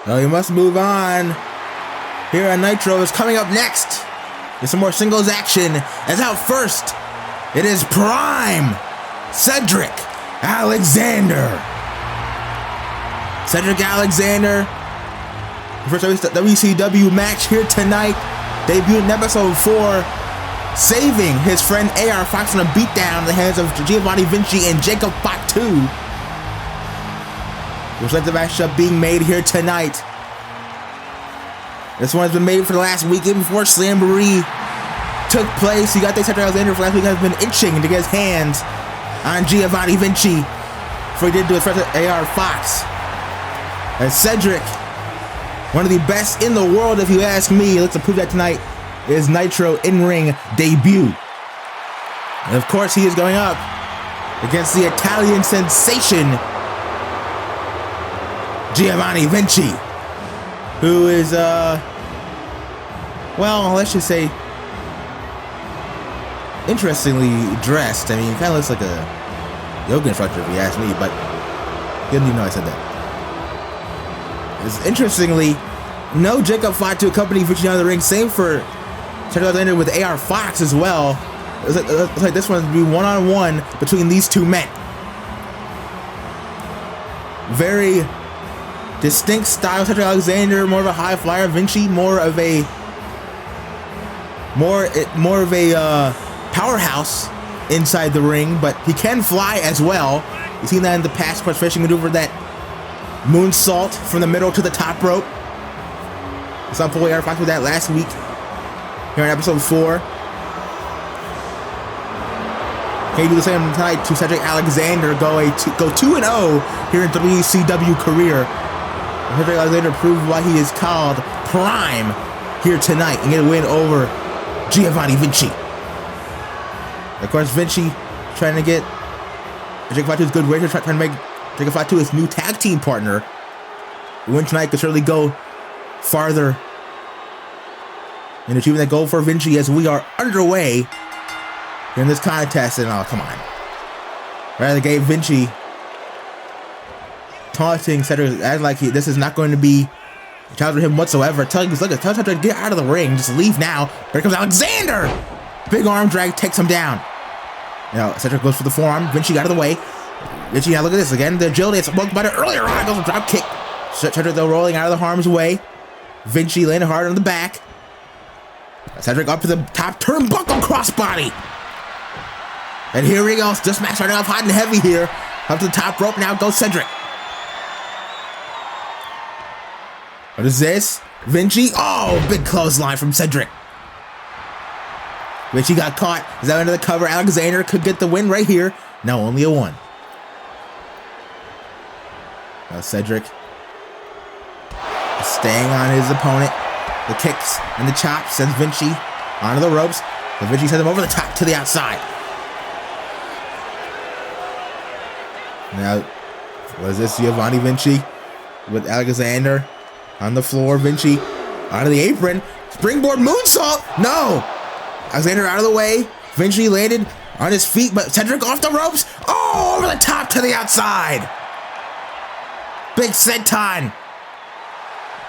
No, you must move on. Here on Nitro is coming up next. There's some more singles action. As out first, it is Prime Cedric Alexander. Cedric Alexander, first WCW match here tonight. Debuted in episode 4, saving his friend AR Fox from a beatdown in the hands of Giovanni Vinci and Jacob Fatu. Which led the matchup being made here tonight. This one has been made for the last weekend before Slamboree took place. You got the Cedric Alexander for last week has been itching to get his hands on Giovanni Vinci before he did to his friend AR Fox. And Cedric, one of the best in the world if you ask me, looks to prove that tonight is Nitro in-ring debut. And of course, he is going up against the Italian sensation, Giovanni Vinci, who is, well, let's just say, interestingly dressed. I mean, he kind of looks like a yoga instructor, if you ask me, but he didn't even know I said that. It's interestingly, no Jacob Fatu accompanying Vinci down the ring. Same for Cedric Alexander with AR Fox as well. It's like this one would be one-on-one between these two men. Very distinct style. Cedric Alexander more of a high flyer. Vinci more of a powerhouse inside the ring, but he can fly as well. You've seen that in the past, push finishing maneuver, that moonsault from the middle to the top rope. We saw Paul AR Fox with that last week here in episode 4. Can you do the same tonight to Cedric Alexander, go 2-0 here in WCW career? And Cedric Alexander proved why he is called Prime here tonight and get a win over Giovanni Vinci. Of course, Vinci trying to get Jacob Fatu's good racer, trying to make Jacob Fatu his new tag team partner. The win tonight could certainly go farther in achieving that goal for Vinci as we are underway in this contest. And oh, come on. Rather gave Vinci taunting Cedric, acting like this is not going to be a challenge for him whatsoever. Telling him, look, tell Cedric to get out of the ring, just leave now. Here comes Alexander. Big arm drag takes him down. Now Cedric goes for the forearm. Vinci got out of the way. Vinci, now look at this again. The agility I spoke about it earlier on. Goes a drop kick. Cedric though rolling out of the harm's way. Vinci landing hard on the back. Cedric up to the top turnbuckle crossbody. And here he goes. This match starting off hot and heavy here. Up to the top rope. Now goes Cedric. What is this? Vinci. Oh, big clothesline from Cedric. Vinci got caught. Is that under the cover? Alexander could get the win right here. No, only a 1. Now Cedric staying on his opponent. The kicks and the chops sends Vinci onto the ropes. But Vinci sends him over the top to the outside. Now, what is this? Giovanni Vinci with Alexander on the floor. Vinci onto the apron. Springboard moonsault. No. Alexander out of the way. Vinci landed on his feet, but Cedric off the ropes. Oh, over the top to the outside. Big senton.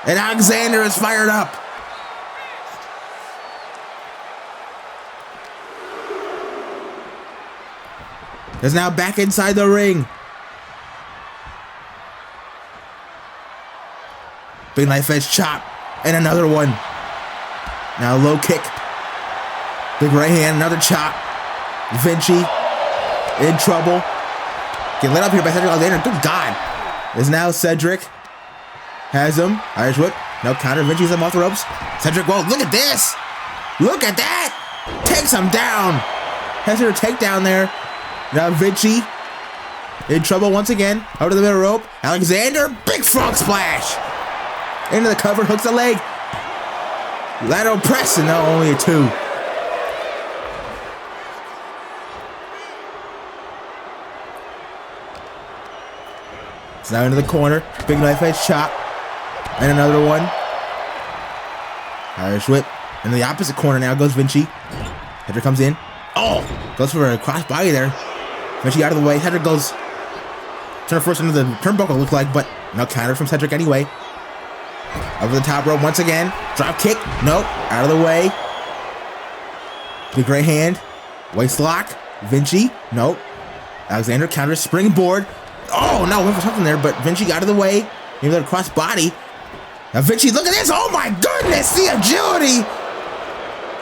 And Alexander is fired up. Is now back inside the ring. Big knife edge chop. And another one. Now low kick. Big right hand, another chop. Vinci in trouble. Get lit up here by Cedric Alexander. Good God. Is now Cedric. Has him. Irish whip. No counter. Vinci's him off the ropes. Cedric, whoa, look at this. Look at that. Takes him down. Has her takedown there. Now Vinci in trouble once again. Out to the middle rope. Alexander, big frog splash. Into the cover, hooks the leg. Lateral press, and now only a 2. It's now into the corner. Big knife edge chop. And another one. Irish whip. In the opposite corner now goes Vinci. Cedric comes in. Oh! Goes for a cross body there. Vinci out of the way. Cedric goes. Turn first into the turnbuckle, looked like, but no counter from Cedric anyway. Over the top rope once again. Drop kick. Nope. Out of the way. Big right hand. Waist lock. Vinci. Nope. Alexander counters. Springboard. Oh, no. Went for something there, but Vinci got out of the way. Maybe a cross body. Now Vinci, look at this. Oh, my goodness. The agility.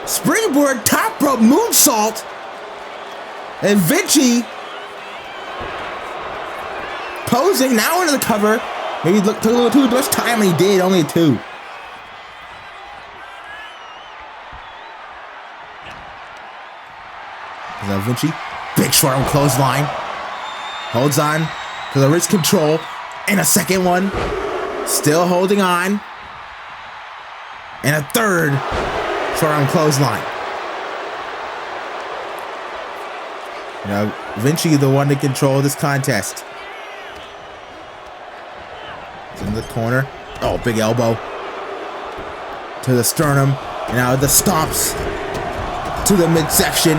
Springboard. Top rope. Moonsault. And Vinci posing now into the cover. Maybe took a little too much time, and he did. Only a 2. Now Vinci, big short arm clothesline. Holds on to the wrist control. And a second one. Still holding on. And a third short arm clothesline. Now, Vinci the one to control this contest. It's in the corner. Oh, big elbow to the sternum. And now the stomps to the midsection.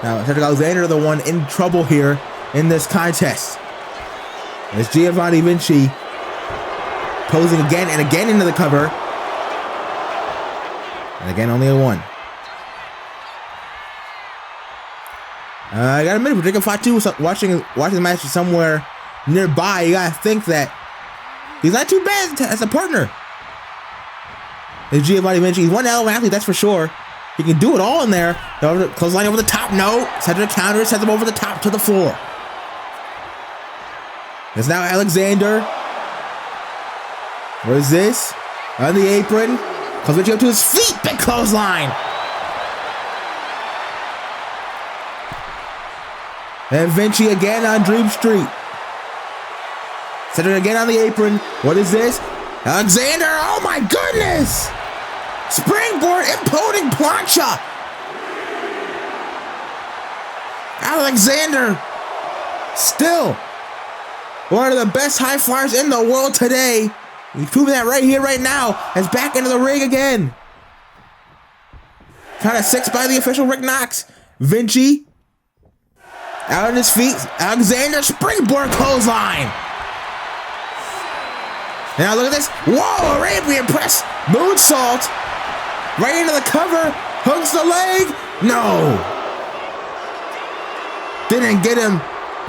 Now, Cedric Alexander the one in trouble here in this contest. It's Giovanni Vinci posing again and again into the cover. And again, only a 1. I got a minute for Jacob Fatu watching the match somewhere nearby. You gotta think that he's not too bad as a partner. It's Giovanni Vinci. He's one hell of an athlete, that's for sure. He can do it all in there. Clothesline over the top. No. Cedric counters, sends him over the top to the floor. It's now Alexander. What is this? On the apron. Calls Vinci up to his feet. Big clothesline. And Vinci again on Dream Street. Cedric again on the apron. What is this? Alexander. Oh my goodness. Springboard imploding plancha. Alexander. Still one of the best high flyers in the world today. He's proving that right here, right now, as back into the ring again. Count of 6 by the official Rick Knox. Vinci out on his feet. Alexander springboard clothesline. Now look at this. Whoa, Arabian press. Moonsault. Right into the cover. Hooks the leg. No. Didn't get him.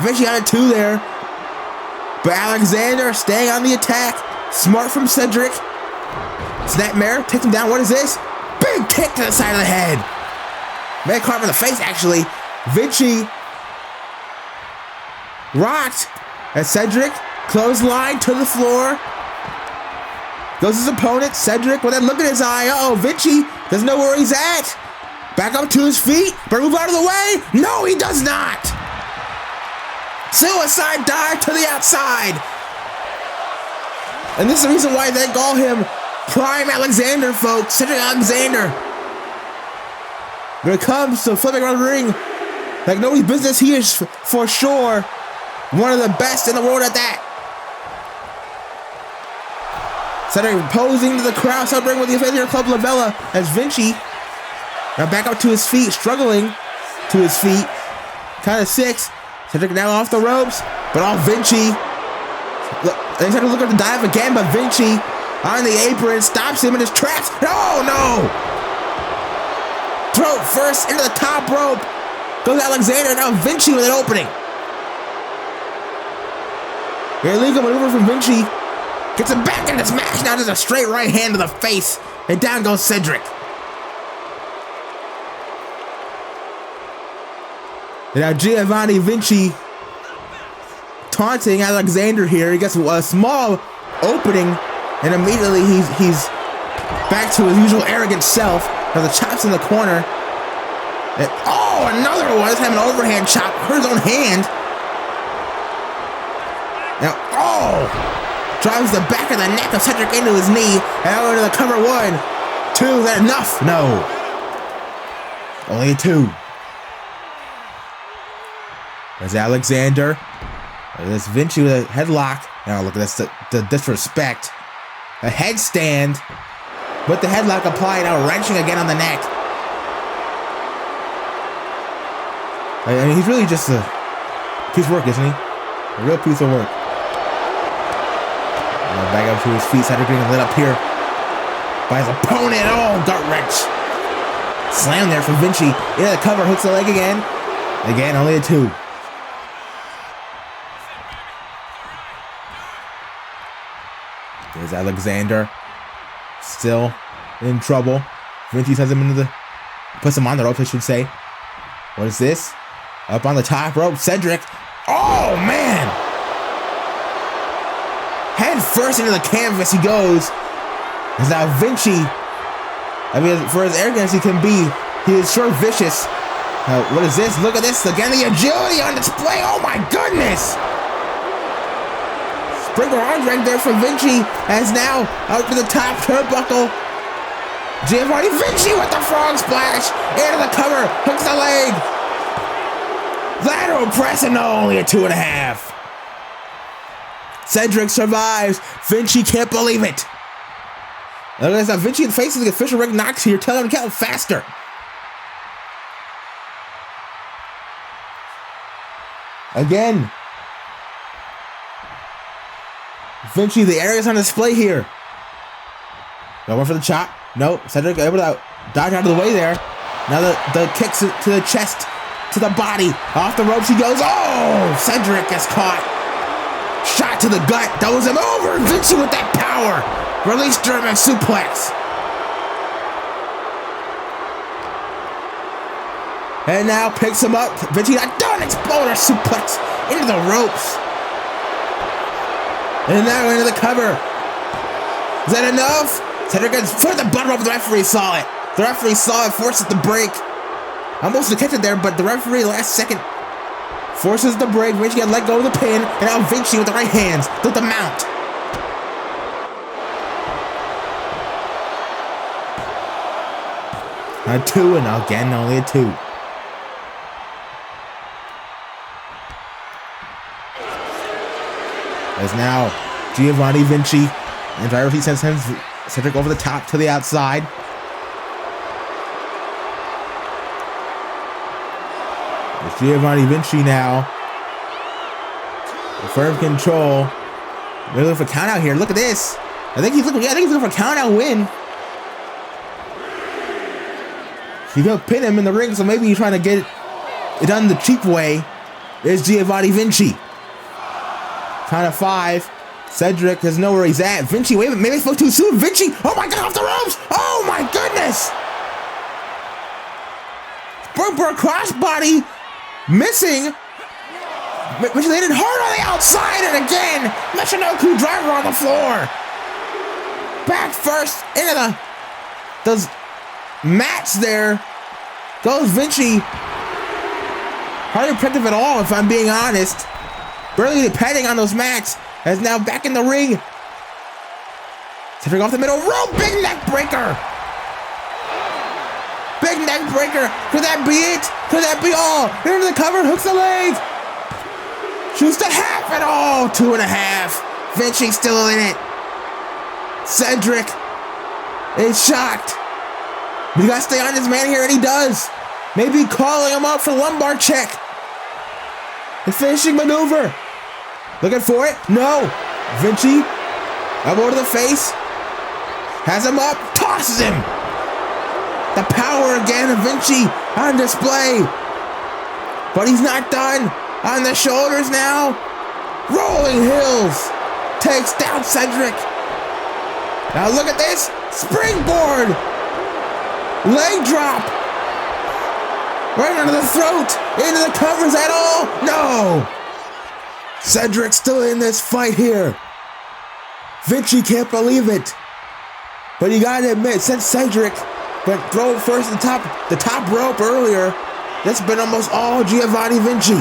Vinci had a 2 there. But Alexander staying on the attack. Smart from Cedric. Snapmare takes him down. What is this? Big kick to the side of the head. Man carved in the face, actually. Vinci rocked as Cedric clothesline to the floor. Goes his opponent, Cedric, with that look in his eye. Uh-oh, Vinci doesn't know where he's at. Back up to his feet. But move out of the way. No, he does not. Suicide dive to the outside. And this is the reason why they call him Prime Alexander, folks. Cedric Alexander. When it comes to flipping around the ring like nobody's business, he is for sure one of the best in the world at that. Cedric posing to the crowd, celebrating with the official Club Le Vela as Vinci now back up to his feet, struggling to his feet. Count of 6. Cedric now off the ropes, but all Vinci. They try to look at the dive again, but Vinci on the apron stops him in his tracks. No. Throat first into the top rope. Goes Alexander, now Vinci with an opening. Illegal maneuver from Vinci. Gets him back into this match. Now there's a straight right hand to the face. And down goes Cedric. And now Giovanni Vinci taunting Alexander here. He gets a small opening. And immediately he's back to his usual arrogant self. Now the chops in the corner. And, oh, another one. This time an overhand chop. Hurt his own hand. Now, drives the back of the neck of Cedric into his knee. And out into the cover. 1, 2. Is that enough? No. Only a 2. There's Alexander. There's Vinci with a headlock. Now look at this, the disrespect. A headstand with the headlock applied, now wrenching again on the neck. I mean, he's really just a piece of work, isn't he? A real piece of work. Back up to his feet, Cedric being lit up here by his opponent. Oh, gut wrench. Slam there from Vinci. Into the cover, hooks the leg again. Again, only a 2. There's Alexander. Still in trouble. Vinci sends him puts him on the ropes, I should say. What is this? Up on the top rope, Cedric. Oh, man! Head first into the canvas he goes. As now Vinci, I mean, for as arrogant as he can be, he is sure vicious. What is this? Look at this. Again, the agility on display. Oh, my goodness! Springer arm drag there for Vinci, as now out to the top turnbuckle. Giovanni Vinci with the frog splash into the cover, hooks the leg. Lateral press and only a 2.5. Cedric survives. Vinci can't believe it. Look at this. Vinci faces the official Rick Knox here, telling him to count faster. Again. Vinci, the area's on display here. Going for the chop. No, Cedric able to dodge out of the way there. Now the kicks to the chest, to the body. Off the ropes he goes. Oh, Cedric gets caught. Shot to the gut. Doubles him over. Vinci with that power. Release German suplex. And now picks him up. Vinci not done. Exploder suplex into the ropes. And now into the cover. Is that enough? Cedric gets for the butt rope. The referee saw it. The referee saw it, forces the break. Almost to catch it there, but the referee last second forces the break. Vinci got let go of the pin, and now Vinci with the right hands with the mount. A 2, and again only a 2. As now Giovanni Vinci and Gyro sends Cedric over the top to the outside. It's Giovanni Vinci now. Firm control. They're looking for a count out here. Look at this. I think he's looking for a count out win. He's gonna pin him in the ring, so maybe he's trying to get it done the cheap way. There's Giovanni Vinci. Count of 5. Cedric doesn't know where he's at. Vinci, wait a minute, maybe I spoke too soon. Vinci, oh my God, off the ropes! Oh my goodness! Breakker crossbody missing. Vinci landed hard on the outside, and again, Michinoku driver on the floor. Back first into those mats there. Goes Vinci. Hardly effective at all, if I'm being honest. Barely depending on those mats. As now back in the ring. Cedric off the middle rope. Big neck breaker. Big neck breaker. Could that be it? Could that be all? Into the cover. Hooks the leg. Shoots the half and all. 2.5. Vinci still in it. Cedric is shocked. But you gotta stay on this man here, and he does. Maybe calling him up for lumbar check. The finishing maneuver. Looking for it? No. Vinci, elbow to the face. Has him up, tosses him. The power again of Vinci on display. But he's not done. On the shoulders now. Rolling hills. Takes down Cedric. Now look at this. Springboard. Leg drop. Right under the throat. Into the covers at all. No. Cedric's still in this fight here. Vinci can't believe it. But you gotta admit, since Cedric went thrown first at the top rope earlier, that's been almost all Giovanni Vinci.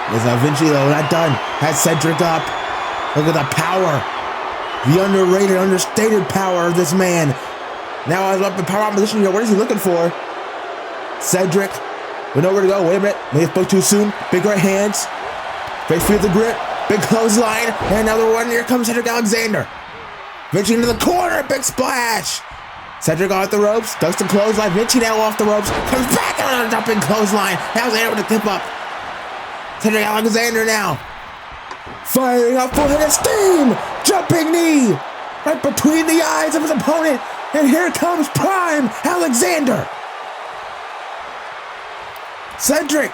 There's not Vinci though, not done. Has Cedric up. Look at the power. The underrated, understated power of this man. Now I love the power opposition here. What is he looking for? Cedric. We know where to go. Wait a minute. Maybe I spoke too soon. Big right hands. Face feel the grip. Big clothesline. And another one. Here comes Cedric Alexander. Vinci into the corner. Big splash. Cedric off the ropes. Ducks the clothesline. Vinci now off the ropes. Comes back on a jumping clothesline. Alexander with a tip up. Cedric Alexander now. Firing up full head of steam. Jumping knee. Right between the eyes of his opponent. And here comes Prime Alexander. Cedric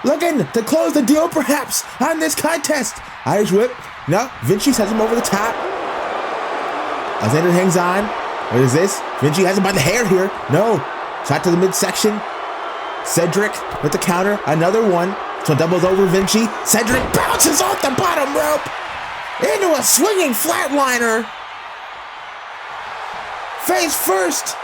looking to close the deal perhaps on this contest. Irish whip. No, Vinci sends him over the top. Alexander hangs on. What is this? Vinci has him by the hair here. No. Shot to the midsection. Cedric with the counter. Another one. So doubles over Vinci. Cedric bounces off the bottom rope into a swinging flatliner. Face first.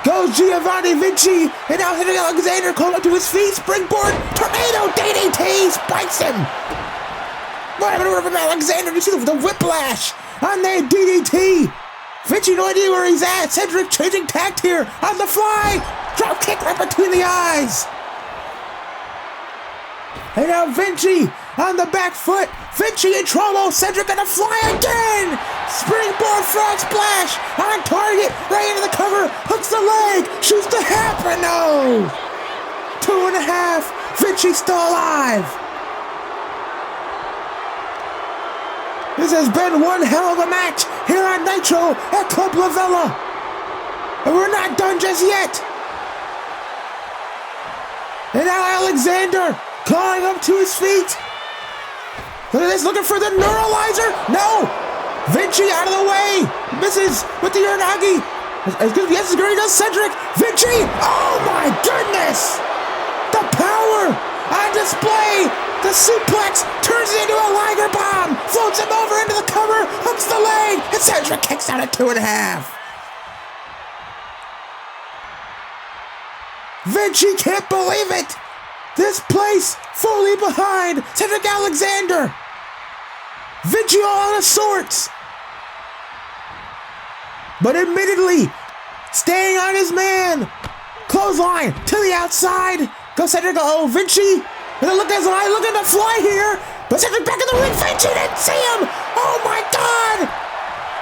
Goes Giovanni Vinci, and now Cedric Alexander called up to his feet. Springboard, tornado, DDT, spikes him. What happened from Alexander? You see the whiplash on that DDT. Vinci, no idea where he's at. Cedric changing tact here on the fly. drop kick right between the eyes. And now Vinci on the back foot. Vinci in trouble. Cedric gonna fly again. Springboard frog splash on target. Right into the cover. Hooks the leg. Shoots the half. And no. 2.5. Vinci still alive. This has been one hell of a match here on Nitro at Club Le Vela. And we're not done just yet. And now Alexander calling up to his feet. Look at this, looking for the neuralizer. No! Vinci out of the way. Misses with the Uranagi. Yes, Gary does Cedric. Vinci! Oh my goodness! The power on display. The suplex turns it into a Liger bomb. Floats him over into the cover. Hooks the leg. And Cedric kicks out at 2.5. Vinci can't believe it. This place fully behind Cedric Alexander. Vinci all out of sorts. But admittedly, staying on his man. Clothesline to the outside. Go Cedric, oh Vinci. And look at his eye, looking to fly here. But Cedric back in the ring, Vinci didn't see him. Oh my God.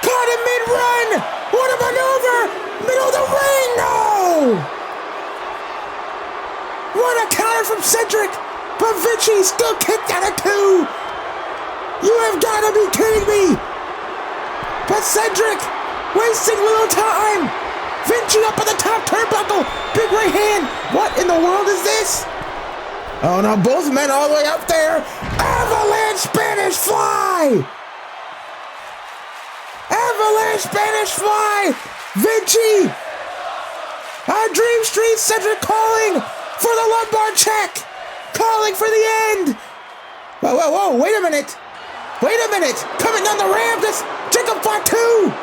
Caught him mid-run. What a maneuver. Middle of the ring, no. What a counter from Cedric, but Vinci still kicked out at 2. You have got to be kidding me. But Cedric, wasting little time. Vinci up at the top turnbuckle, big right hand. What in the world is this? Oh no, both men all the way up there. Avalanche Spanish Fly. Avalanche Spanish Fly. Vinci. On Dream Street, Cedric calling for the lumbar check! Calling for the end! Whoa, wait a minute! Coming down the ramp, this Jacob Fatu!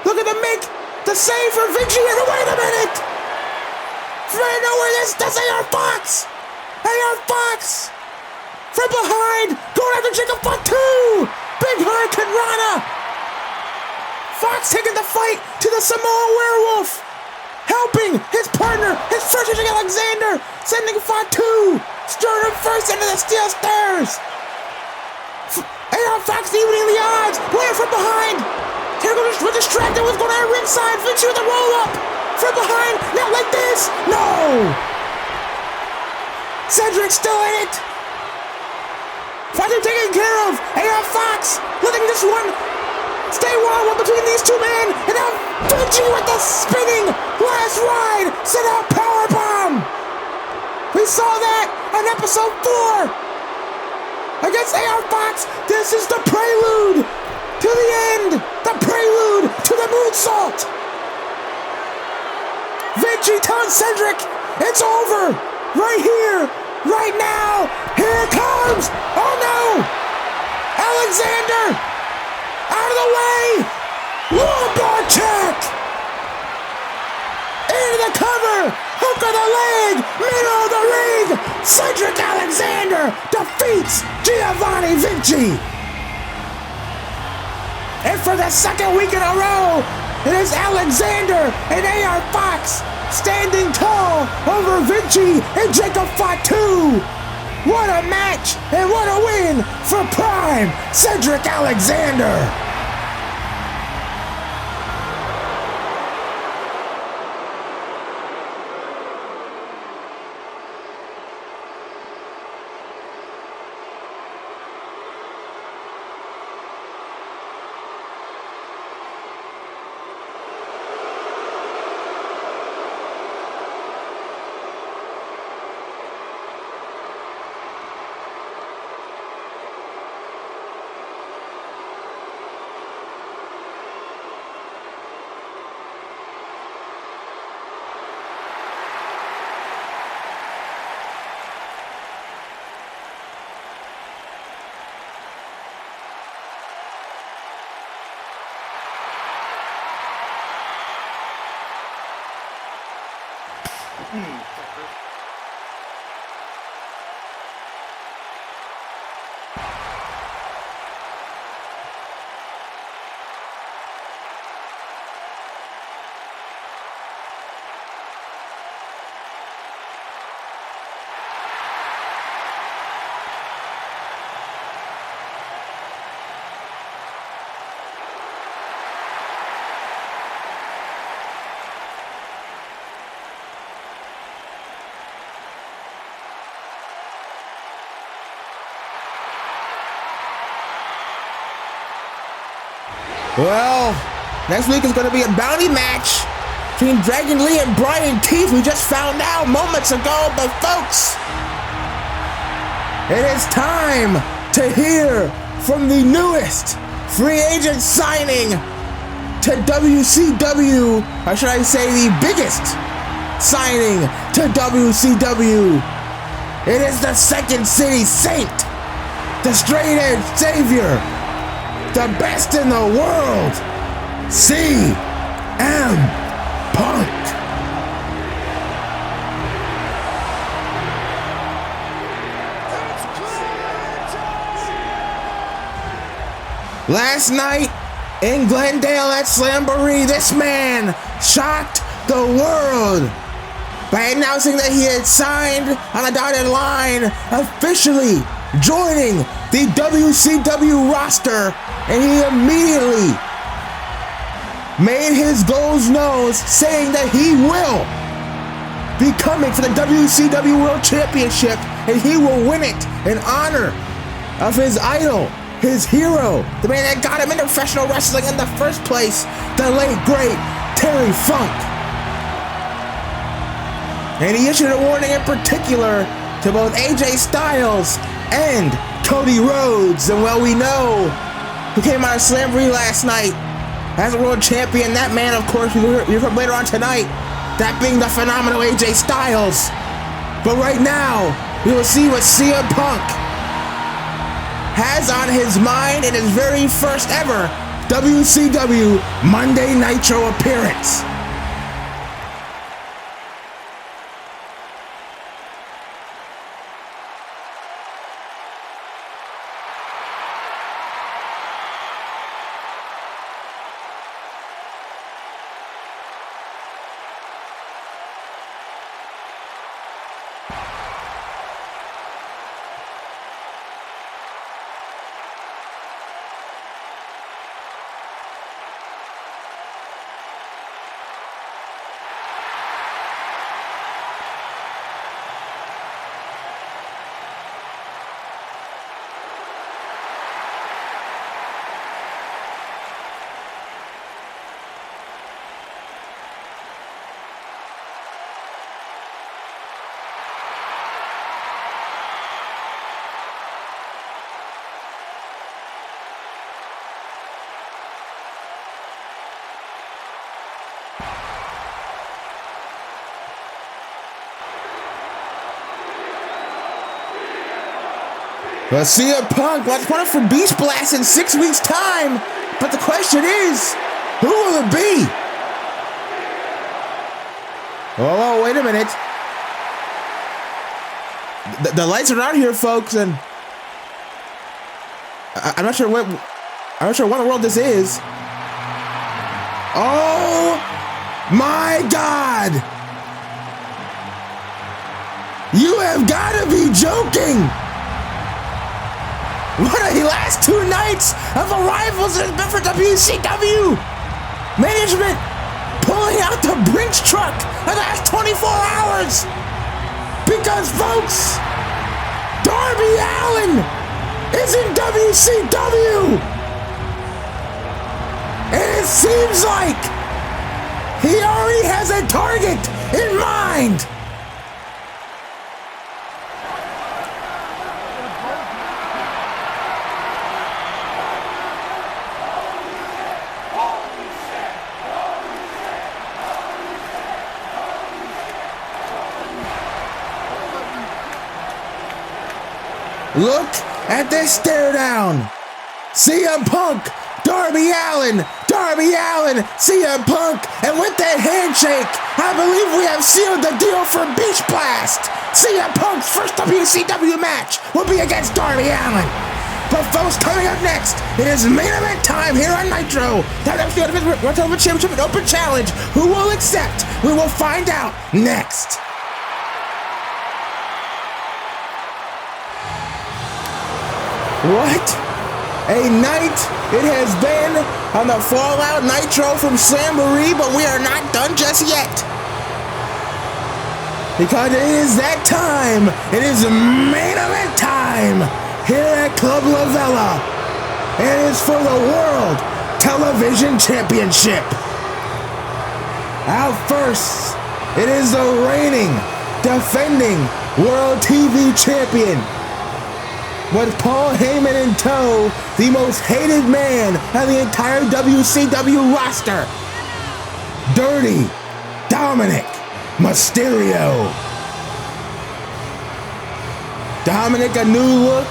Looking to make the save for Vinci, and wait a minute! From nowhere, that's AR Fox! From behind, going after Jacob Fatu! Big Hurricane Rana! Fox taking the fight to the Samoa Werewolf! Helping his partner, his first Cedric Alexander, sending Fatu, stirring him first into the steel stairs. AR Fox evening the odds, playing from behind. Terrible was distracted, was going on ringside. Vinci with the roll up from behind, not like this. No. Cedric still in it. Fatu taken care of. AR Fox letting this one stay one between these two men, and now Vinci with the spinning last ride, set out powerbomb. We saw that on episode 4 against AR Fox. This is the prelude to the end, the prelude to the moonsault. Vinci telling Cedric, it's over, right here, right now. Here it comes. Oh no, Alexander. Out of the way! Lumbar check! Into the cover! Hook of the leg! Middle of the ring! Cedric Alexander defeats Giovanni Vinci! And for the second week in a row, it is Alexander and AR Fox standing tall over Vinci and Jacob Fatu! What a match and what a win for Prime Cedric Alexander! Well, next week is going to be a bounty match between Dragon Lee and Brian Keith. We just found out moments ago, but folks, it is time to hear from the newest free agent signing to WCW, or should I say the biggest signing to WCW. It is the Second City Saint, the straight edge savior, the best in the world, CM Punk. Last night in Glendale at Slamboree, this man shocked the world by announcing that he had signed on a dotted line, officially joining the WCW roster, and he immediately made his goals known, saying that he will be coming for the WCW World Championship, and he will win it in honor of his idol, his hero, the man that got him into professional wrestling in the first place, the late, great Terry Funk. And he issued a warning in particular to both AJ Styles and Cody Rhodes. And well, we know who came out of Slamboree last night as a world champion. That man, of course, you'll hear from later on tonight, that being the phenomenal AJ Styles. But right now, we will see what CM Punk has on his mind in his very first ever WCW Monday Nitro appearance. Well, CM Punk, let's put it for Beast Blast in 6 weeks' time. But the question is, who will it be? Oh, wait a minute. The lights are out here, folks, and I'm not sure what in the world this is. Oh my God! You have got to be joking! What are the last 2 nights of arrivals has been for WCW? Management pulling out the Brinks truck in the last 24 hours. Because, folks, Darby Allin is in WCW. And it seems like he already has a target in mind. Look at this stare down. CM Punk, Darby Allin, CM Punk, and with that handshake, I believe we have sealed the deal for Beach Blast. CM Punk's first WCW match will be against Darby Allin. But folks, coming up next, it is main event time here on Nitro. WCW World Championship and Open Challenge. Who will accept? We will find out next. What a night it has been on the Fallout Nitro from Slamboree, but we are not done just yet. Because it is that time. It is main event time here at Club Le Vela. It is for the World Television Championship. Out first, it is the reigning, defending World TV Champion. With Paul Heyman in tow, the most hated man on the entire WCW roster, Dirty Dominik Mysterio. Dominik, a new look.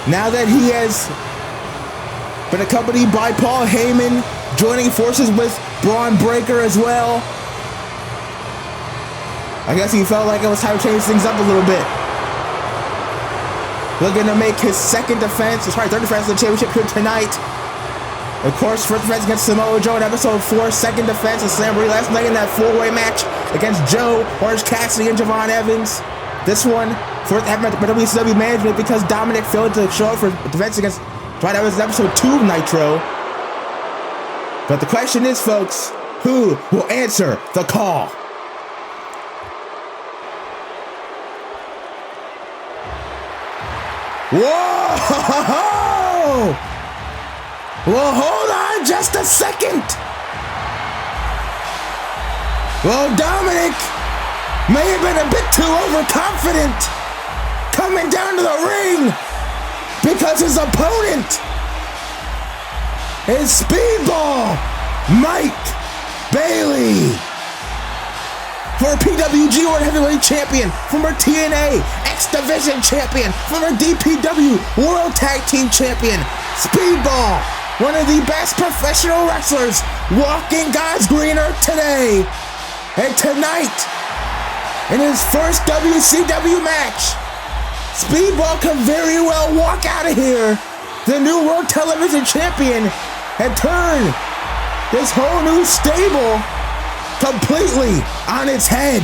Now that he has been accompanied by Paul Heyman, joining forces with Bron Breakker as well. I guess he felt like it was time to change things up a little bit. Looking to make his third defense of the championship here tonight. Of course, first defense against Samoa Joe in episode 4, second defense of Slamboree last night in that 4-way match against Joe, Orange Cassidy, and Javon Evans. This one, fourth ever by WCW management because Dominik failed to show up for defense against Javon Evans in episode 2 of Nitro. But the question is, folks, who will answer the call? Whoa! Well, hold on just a second. Well, Dominik may have been a bit too overconfident coming down to the ring because his opponent is Speedball Mike Bailey. Former PWG World Heavyweight Champion, former TNA X Division Champion, former DPW World Tag Team Champion, Speedball, one of the best professional wrestlers walking God's green earth today. And tonight, in his first WCW match, Speedball can very well walk out of here, the new World Television Champion, and turn this whole new stable completely on its head.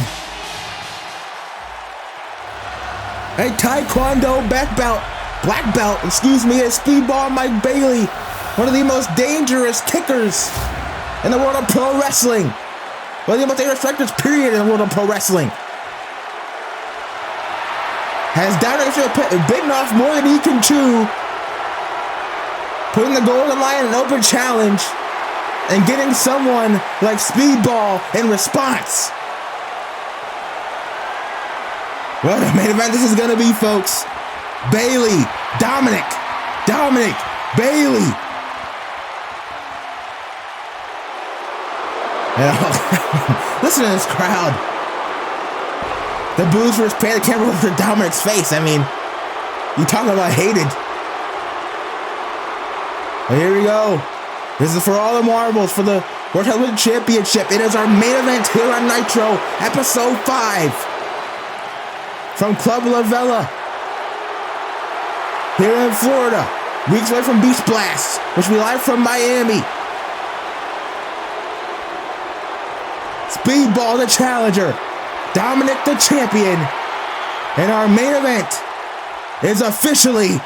A Taekwondo black belt, is Speedball Mike Bailey, one of the most dangerous kickers in the world of pro wrestling. One of the most dangerous strikers, period, in the world of pro wrestling. Has Dominik bitten off more than he can chew, putting the golden line in an open challenge, and getting someone like Speedball in response. What a main event this is going to be, folks. Bailey, Dominik, Bailey. Listen to this crowd. The boos were paying the camera over Dominik's face. I mean, you talk about hated. But here we go. This is for all the marbles for the World Television Championship. It is our main event here on Nitro, episode 5. From Club Le Vela. Here in Florida. Weeks away from Beach Blast, which will be live from Miami. Speedball the challenger. Dominik the champion. And our main event is officially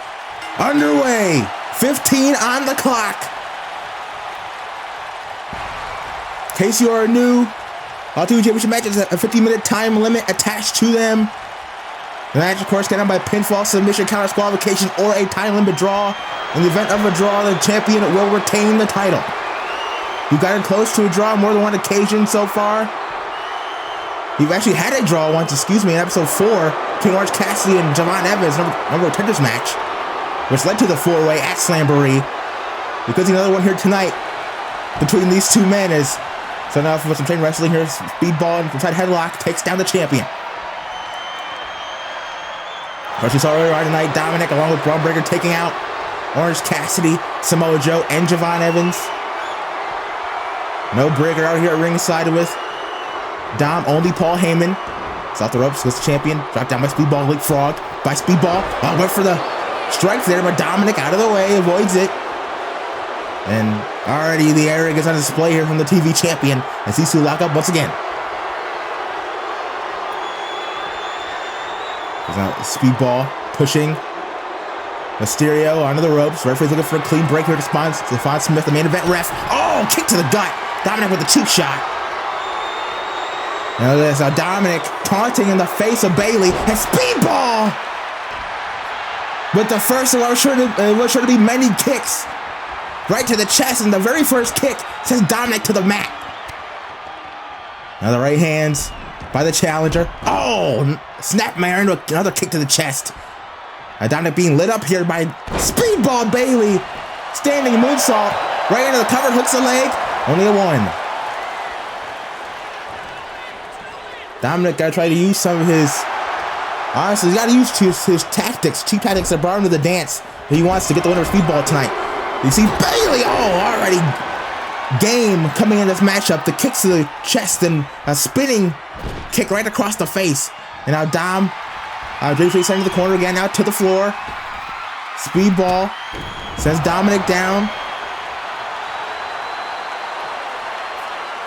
underway. 15 on the clock. In case you are new, all two championship matches have a 15-minute time limit attached to them. The match, of course, can end by pinfall, submission, counter disqualification, or a time limit draw. In the event of a draw, the champion will retain the title. We've gotten close to a draw on more than one occasion so far. We've actually had a draw once, in episode 4, King Orange Cassidy and Javon Evans, number of tenders match, which led to the 4-way at Slamboree. Because another one here tonight between these two men is starting off with some chain wrestling here. Speedball and inside headlock takes down the champion. First we saw earlier on tonight, Dominik along with Bron Breakker taking out Orange Cassidy, Samoa Joe, and Javon Evans. No Breakker out here at ringside with Dom, only Paul Heyman. It's off the ropes, gets the champion, dropped down by Speedball, leapfrog by Speedball. Went for the strike there, but Dominik out of the way, avoids it. And already the arrogance on display here from the TV champion as these two lock up once again. There's now Speedball pushing Mysterio onto the ropes. Referee's looking for a clean break here to Stephon Smith, the main event ref. Oh, kick to the gut. Dominik with a cheap shot. Now there's Dominik taunting in the face of Bailey, and Speedball with the first of what was sure to be many kicks right to the chest, and the very first kick sends Dominik to the mat. Now the right hands by the challenger. Oh, snapmare into another kick to the chest. Dominik being lit up here by Speedball Bailey. Standing moonsault right into the cover, hooks the leg. Only a 1. Dominik got to try to use some of his, honestly, he's got to use his tactics, cheap tactics that brought him to the dance. He wants to get the winner of Speedball tonight. You see Bailey, already game coming in this matchup. The kicks to the chest and a spinning kick right across the face. And now Dom, briefly sent to the corner again, out to the floor. Speedball sends Dominik down.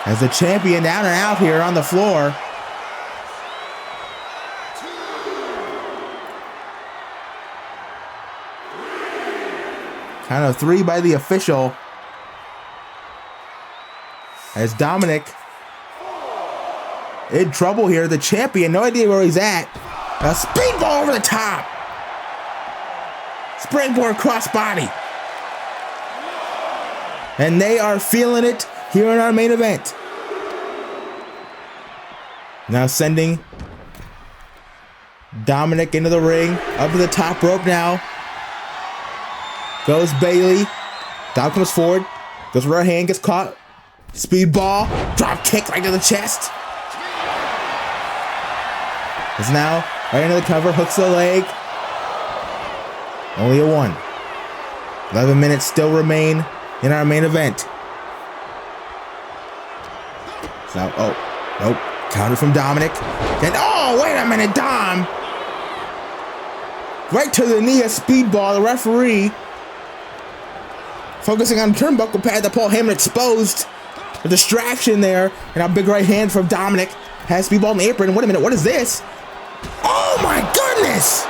As the champion down and out here on the floor. Count of 3 by the official. As Dominik in trouble here. The champion, no idea where he's at. A speedball over the top. Springboard crossbody. And they are feeling it here in our main event. Now sending Dominik into the ring. Up to the top rope now. Goes Bailey. Dom comes forward. Goes for her hand, gets caught. Speedball. Drop kick right to the chest. Is now right into the cover. Hooks the leg. Only a 1. 11 minutes still remain in our main event. So, nope. Counter from Dominik. Then, wait a minute, Dom. Right to the knee of Speedball. The referee focusing on turnbuckle pad that Paul Heyman exposed. A distraction there. And a big right hand from Dominik. Has Speedball in the apron. Wait a minute, what is this? Oh my goodness!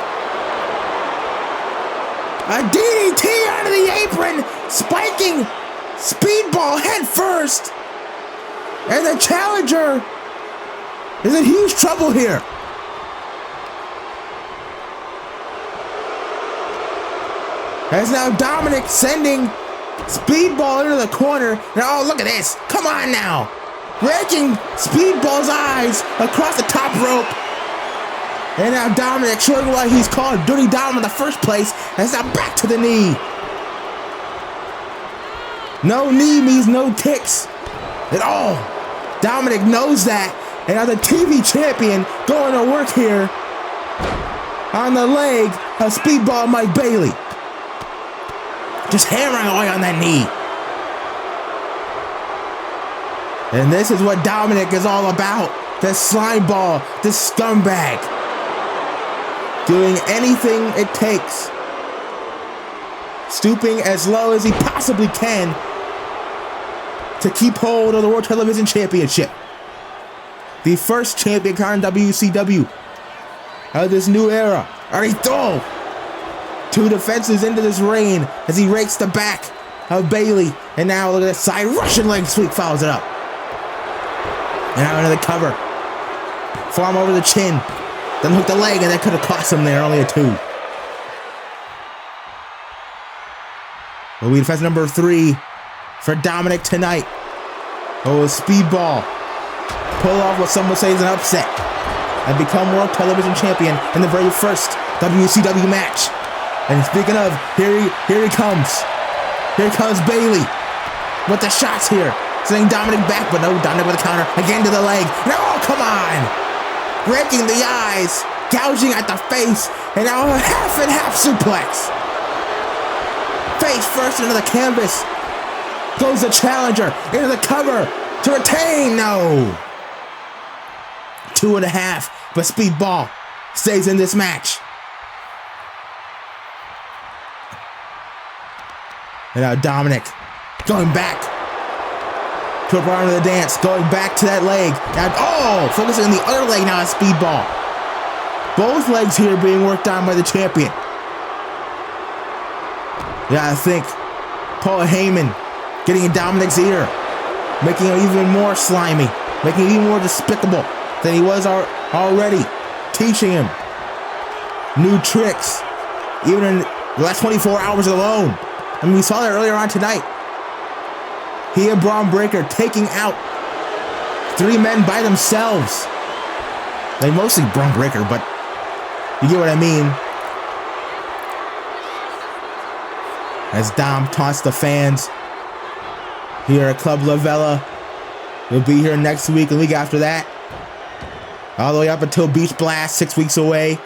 A DDT out of the apron, spiking Speedball head first. And the challenger is in huge trouble here. As now Dominik sending Speedball into the corner. Now, look at this. Come on now. Raking Speedball's eyes across the top rope. And now Dominik showing why he's called Dirty Dom in the first place. And it's now back to the knee. No knee means no ticks at all. Dominik knows that. And now the TV champion going to work here on the leg of Speedball Mike Bailey. Just hammering away on that knee. And this is what Dominik is all about. This slime ball, this scumbag. Doing anything it takes. Stooping as low as he possibly can to keep hold of the World Television Championship. The first champion on WCW of this new era. Arito. 2 defenses into this reign as he rakes the back of Bailey. And now look at that side Russian leg sweep, follows it up. And now into the cover. Forearm over the chin. Then hook the leg, and that could have cost him there. Only a 2. Will be defense number 3 for Dominik tonight. Speedball. Pull off what some would say is an upset. And become World Television Champion in the very first WCW match. And speaking of, here he comes. Here comes Bailey with the shots here. Sending Dominik back, but no, Dominik with a counter. Again to the leg. No, come on. Breaking the eyes. Gouging at the face. And now a half and half suplex. Face first into the canvas. Goes the challenger into the cover to retain. No. 2.5. But Speedball stays in this match. And now Dominik going back to a part of the dance, going back to that leg. Now, focusing on the other leg now on Speedball. Both legs here being worked on by the champion. Yeah, I think Paul Heyman getting in Dominik's ear, making him even more slimy, making him even more despicable than he was already, teaching him new tricks, even in the last 24 hours alone. I mean, we saw that earlier on tonight. He and Bron Breakker taking out 3 men by themselves. Like mostly Bron Breakker, but you get what I mean. As Dom taunts the fans here at Club Le Vela. We'll be here next week and the week after that. All the way up until Beach Blast, 6 weeks away.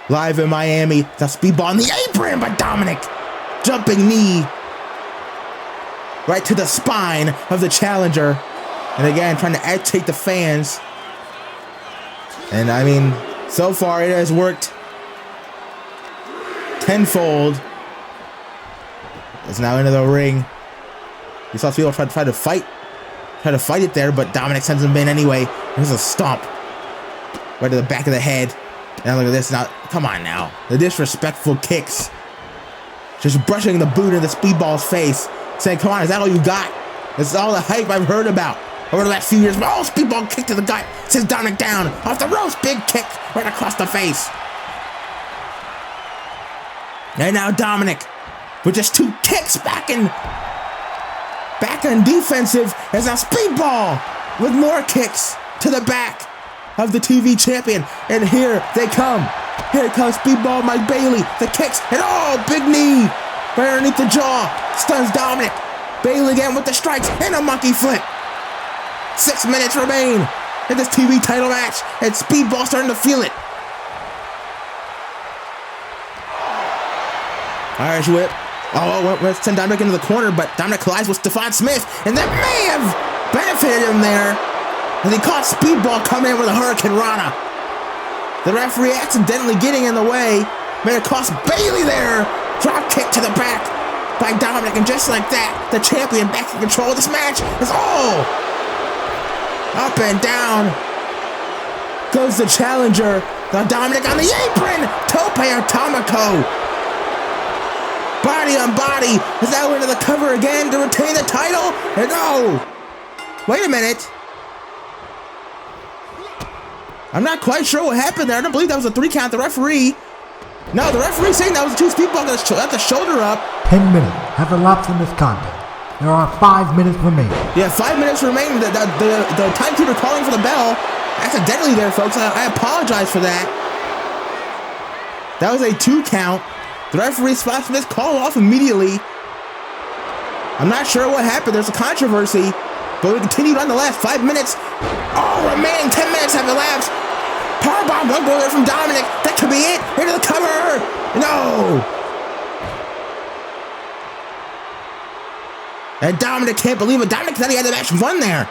Live in Miami. The speedball on the apron by Dominik. Jumping knee. Right to the spine of the challenger. And again, trying to agitate the fans. And I mean, so far it has worked tenfold. It's now into the ring. You saw people try to fight it there, but Dominik sends him in anyway. There's a stomp right to the back of the head. Now look at this. Now, come on now. The disrespectful kicks. Just brushing the boot in the speedball's face. Saying, come on, is that all you got? This is all the hype I've heard about over the last few years. Oh, speedball kick to the gut. Sends Dominik down. Off the ropes. Big kick right across the face. And now Dominik with just 2 kicks back on defensive. As now speedball with more kicks to the back of the TV champion. And here they come. Here comes speedball Mike Bailey. The kicks and big knee right underneath the jaw. Stuns Dominik. Bailey again with the strikes and a monkey flip. 6 minutes remain in this TV title match. And speedball starting to feel it. Irish whip. Let's send Dominik into the corner, but Dominik collides with Stephon Smith, and that may have benefited him there. And he caught speedball coming in with a Hurricane Rana. The referee accidentally getting in the way. Made it cost Bailey there. Drop kick to the back by Dominik, and just like that, the champion back in control of this match is up and down goes the challenger. Now Dominik on the apron. Tope Atomico. Body on body. Is now into the cover again to retain the title. And wait a minute. I'm not quite sure what happened there. I don't believe that was a 3 count. The referee. No, the referee saying that was a 2 speedball at the shoulder up. 10 minutes have elapsed in this contest. There are 5 minutes remaining. Yeah, 5 minutes remaining. The timekeeper calling for the bell. Accidentally there, folks. I apologize for that. That was a 2 count. The referee spots this call off immediately. I'm not sure what happened. There's a controversy, but we continued on the last 5 minutes. Remaining 10 minutes have elapsed. Powerbomb, one blow there from Dominik. That could be it. Into the cover. No. And Dominik can't believe it. Dominik thought he had the match won there.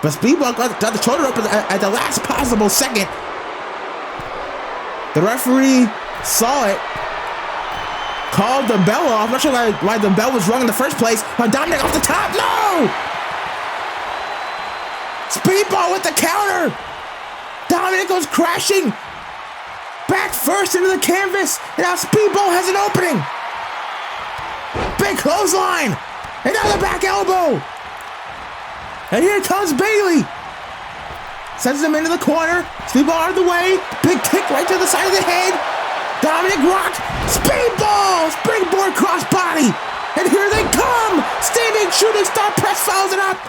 But speedball got the shoulder up at the last possible second. The referee saw it, called the bell off. I'm not sure why the bell was rung in the first place. But Dominik off the top. No! Speedball with the counter. Dominik goes crashing back first into the canvas. And now Speedball has an opening. Big clothesline. And now the back elbow. And here comes Bailey. Sends him into the corner. Speedball out of the way. Big kick right to the side of the head. Dominik rocked. Speedball. Springboard crossbody. And here they come. Standing shooting star press fouls it up.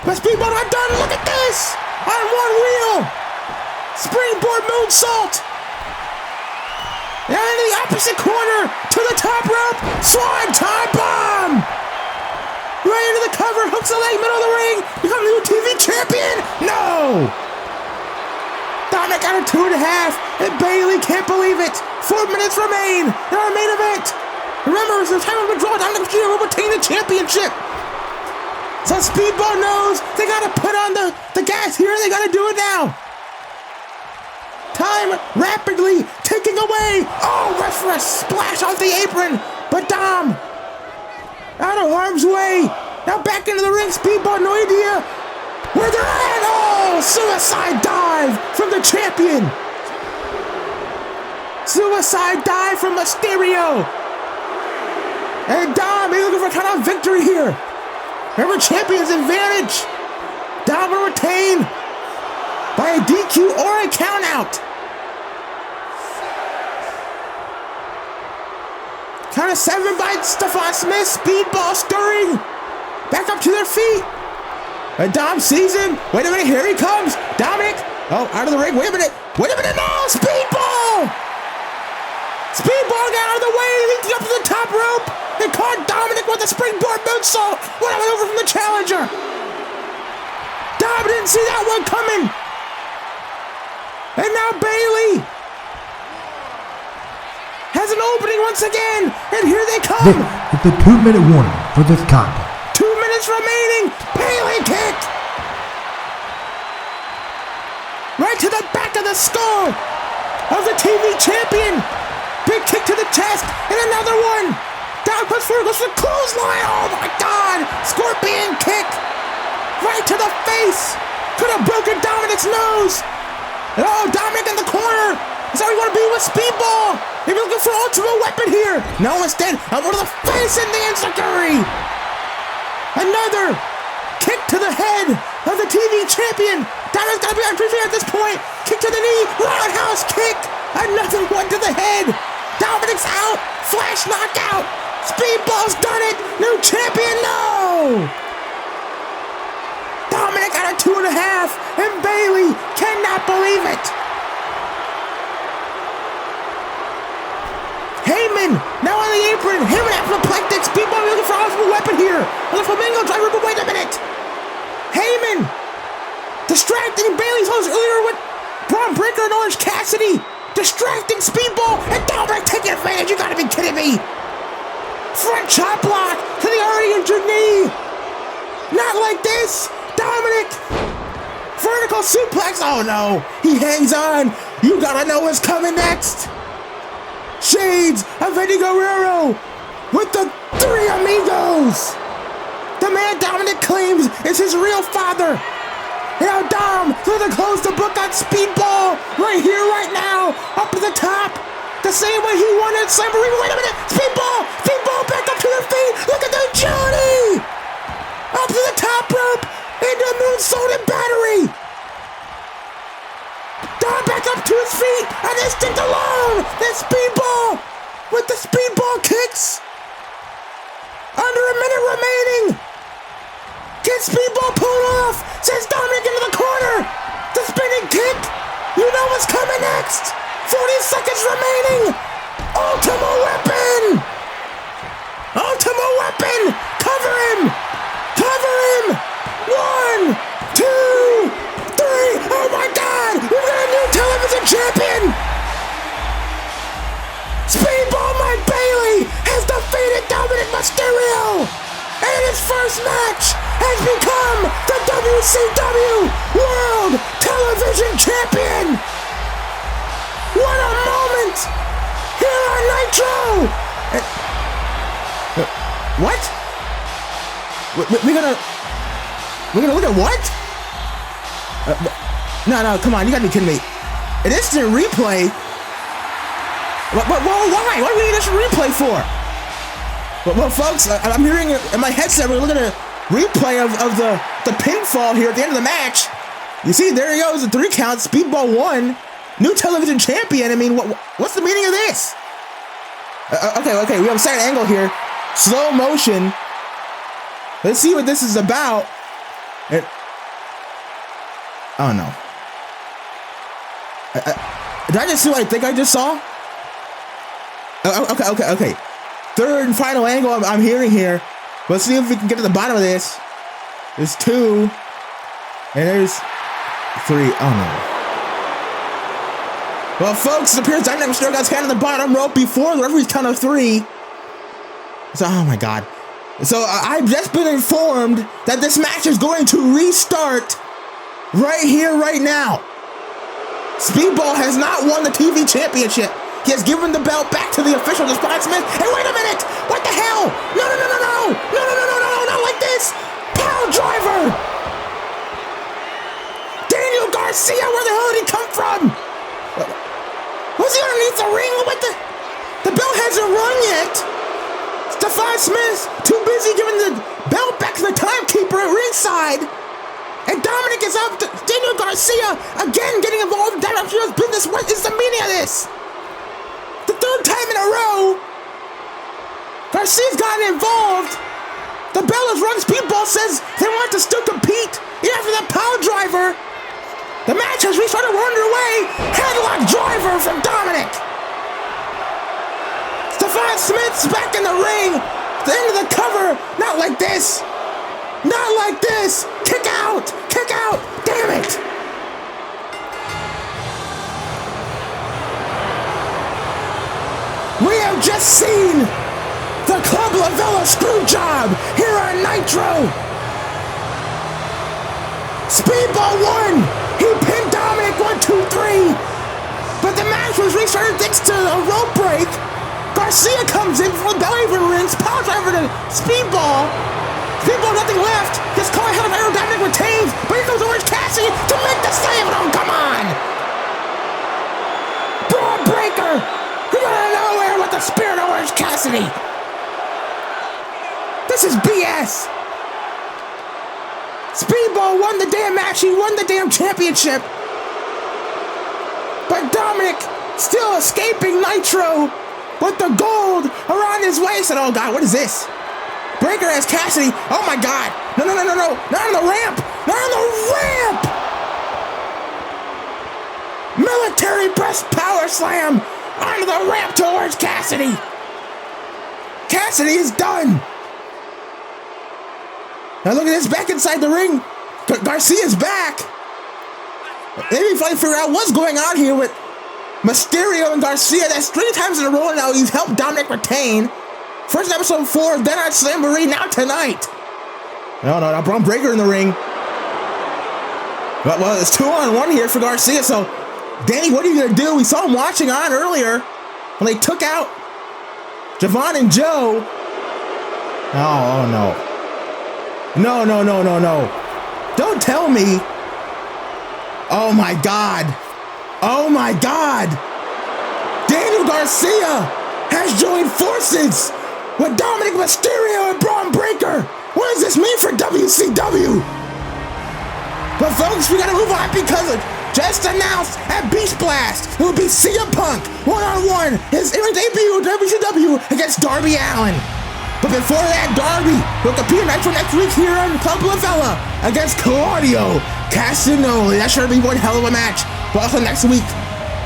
But Speedball not done. Look at this. On one wheel. Springboard moonsault. And into the opposite corner. To the top rope. Swanton bomb. Right into the cover. Hooks the leg. Middle of the ring. Become the new TV champion. No. Dominik got a 2.5. And Bailey can't believe it. 4 minutes remain in our main event. Remember, it's the time of the draw. Dominik will retain the championship. So Speedball knows they gotta put on the gas here. They gotta do it now. Time rapidly ticking away. Ref for a splash off the apron. But Dom out of harm's way. Now back into the ring. Speedball, no idea where they're at. Suicide dive from the champion. Suicide dive from Mysterio. And Dom is looking for a count out victory here. Remember, champion's advantage. Dom will retain by a DQ or a count out. Count of 7 by Stephon Smith. Speedball stirring back up to their feet. And Dom sees him. Wait a minute, here he comes. Dominik. Oh, out of the ring. Wait a minute. No, Speedball. Speedball got out of the way, leaped up to the top rope, and caught Dominik with a springboard moonsault. What a maneuver from the challenger. Dom didn't see that one coming. And now Bayley has an opening once again, and here they come. This is the 2-minute warning for this contest. 2 minutes remaining. Bayley kicked right to the back of the skull of the TV champion. Big kick to the chest, and another one. Down puts forward, goes to the clothesline. Oh my God! Scorpion kick right to the face. Could have broken Dominik's nose. And oh, Dominik in the corner. Is that where you want to be with Speedball? Maybe looking for ultimate weapon here. No, instead, I'm going to the face in the enziguri. Another kick to the head of the TV champion. Dominik's got to be on 3 feet at this point. Kick to the knee. Roundhouse kick. Another one to the head. Dominik's out. Flash knockout. Speedball's done it. New champion, no. Dominik out of 2.5. And Bayley cannot believe it. Heyman now on the apron. Heyman apoplectic. Speedball looking for ultimate weapon here. On the Flamingo driver, but wait a minute. Heyman distracting Bayley's host earlier with Bron Breakker and Orange Cassidy. Distracting Speedball, and Dominik taking advantage. You gotta be kidding me. Front chop block to the already injured knee. Not like this. Dominik. Vertical suplex. Oh no. He hangs on. You gotta know what's coming next. Shades of Eddie Guerrero with the 3 amigos. The man Dominik claims is his real father. Now Dom going to close the book on Speedball right here, right now, up to the top, the same way he won at Slamboree. Wait a minute, Speedball back up to their feet. Look at the agility, up to the top rope, into a moonsault and battery. Dom back up to his feet, an instinct alone. Then Speedball with the Speedball kicks. Under a minute remaining. Can Speedball pull it off? Sends Dominik into the corner. The spinning kick. You know what's coming next. 40 seconds remaining. Ultimate weapon. Ultimate weapon. Cover him. 1, 2, 3. Oh my God. We've got a new television champion. Speedball Mike Bayley has defeated Dominik Mysterio. And in his first match has become the WCW World Television Champion. What a moment here on Nitro. What? We're gonna look at what? No, come on, you gotta be kidding me. An instant replay? But why? What do we need this replay for? Well, folks, I'm hearing in my headset, we're looking at a replay of the pinfall here at the end of the match. You see, there he goes, a 3 count, Speedball won. New television champion. I mean, what's the meaning of this? Okay, we have a second angle here. Slow motion. Let's see what this is about. Oh, no. Did I just see what I think I just saw? Okay. Third and final angle I'm hearing here. Let's see if we can get to the bottom of this. There's 2. And there's 3. Oh no. Well, folks, it appears Daniel Garcia got his hand on the bottom rope before the referee's count of 3. So, oh my God. So I've just been informed that this match is going to restart right here, right now. Speedball has not won the TV championship. He has given the belt back to the official, Despot Smith. Hey, wait a minute! What the hell? No, not like this! Power driver! Daniel Garcia, where the hell did he come from? Was he underneath the ring? What the belt hasn't run yet. Despot Smith, too busy giving the belt back to the timekeeper at ringside. And Dominik is up. Daniel Garcia, again, getting involved in Daniel Garcia's business. What is the meaning of this? The 3rd time in a row, Garcia's gotten involved. The bell is rung. Speedball says they want to still compete even after the power driver. The match has restarted. We're underway. Headlock driver from Dominik. Stephon Smith's back in the ring. The end of the cover. Not like this. Not like this. Kick out. Kick out. Damn it. We have just seen the Club Le Vela screw job here on Nitro. Speedball won. He pinned Dominik 1, 2, 3. But the match was restarted thanks to a rope break. Garcia comes in before the bell even rings. Power driver to Speedball. Speedball nothing left. His car ahead of Arrow. Dominik retains. But here comes Orange Cassidy to make the save. Oh, come on. Bron Breakker. He got out of nowhere with the spirit of Orange Cassidy. This is BS. Speedball won the damn match. He won the damn championship. But Dominik still escaping Nitro with the gold around his waist. And oh God, what is this? Breakker has Cassidy. Oh my God. No. Not on the ramp. Not on the ramp. Military press power slam onto the ramp to Orange Cassidy. Cassidy is done. Now look at this, back inside the ring. Garcia's back. Maybe finally figure out what's going on here with Mysterio and Garcia. That's 3 times in a row now he's helped Dominik retain. First episode 4, then at Slamboree, now tonight. No, Bron Breakker in the ring. Well, it's 2-on-1 here for Garcia, so Danny, what are you gonna do? We saw him watching on earlier when they took out Javon and Joe. Oh no. No. Don't tell me. Oh my God. Daniel Garcia has joined forces with Dominik Mysterio and Bron Breakker. What does this mean for WCW? But folks, we gotta move on because it just announced at Beast Blast it will be CM Punk one-on-one, his debut at WCW against Darby Allin. But before that, Darby will compete in Nitro next week here on Club Le Vela against Claudio Castagnoli. That sure be one hell of a match. But also next week,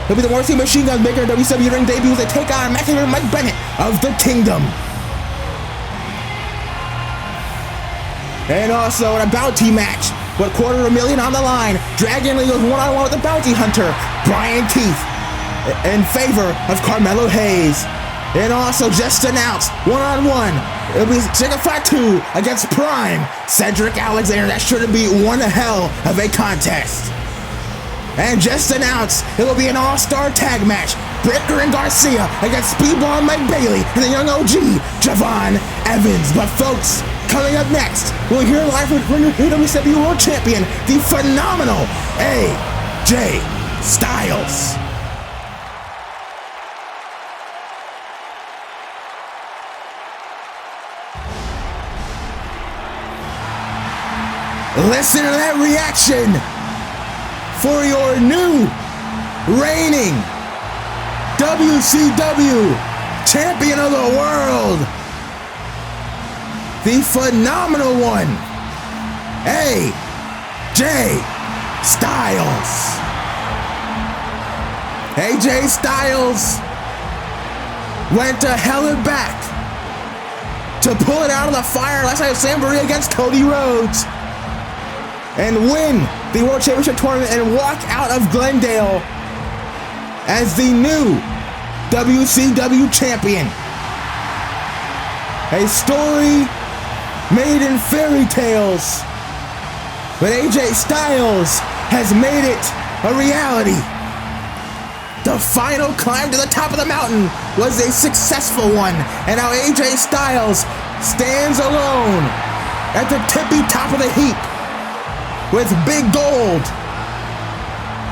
it'll be the War Machine Guns making their WCW ring debut as they take on Maximilian Mike Bennett of the Kingdom. And also in a bounty match with $250,000 on the line, Dragon Lee goes one-on-one with the bounty hunter, Brian Keith, in favor of Carmelo Hayes. And also just announced, one-on-one, it'll be Chicken Fatu against Prime Cedric Alexander. That's sure to be one hell of a contest. And just announced, it will be an all-star tag match, Breakker and Garcia against Speedball and Mike Bailey and the young OG, Javon Evans. But folks, coming up next, we'll hear live from the WCW World Champion, the phenomenal AJ Styles. Listen to that reaction for your new reigning WCW Champion of the World, the phenomenal one, AJ Styles. AJ Styles went to hell and back to pull it out of the fire last night at Slamboree against Cody Rhodes and win the World Championship Tournament and walk out of Glendale as the new WCW Champion. A story made in fairy tales, but AJ Styles has made it a reality. The final climb to the top of the mountain was a successful one, and now AJ Styles stands alone at the tippy top of the heap with big gold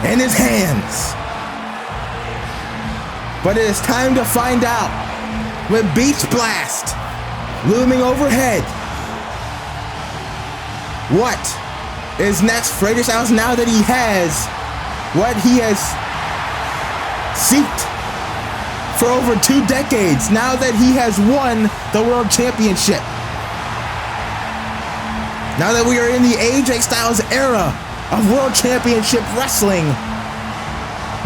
in his hands. But it is time to find out, with Beach Blast looming overhead, what is next for AJ Styles now that he has what he has sought for over 2 decades, now that he has won the World Championship. Now that we are in the AJ Styles era of World Championship Wrestling,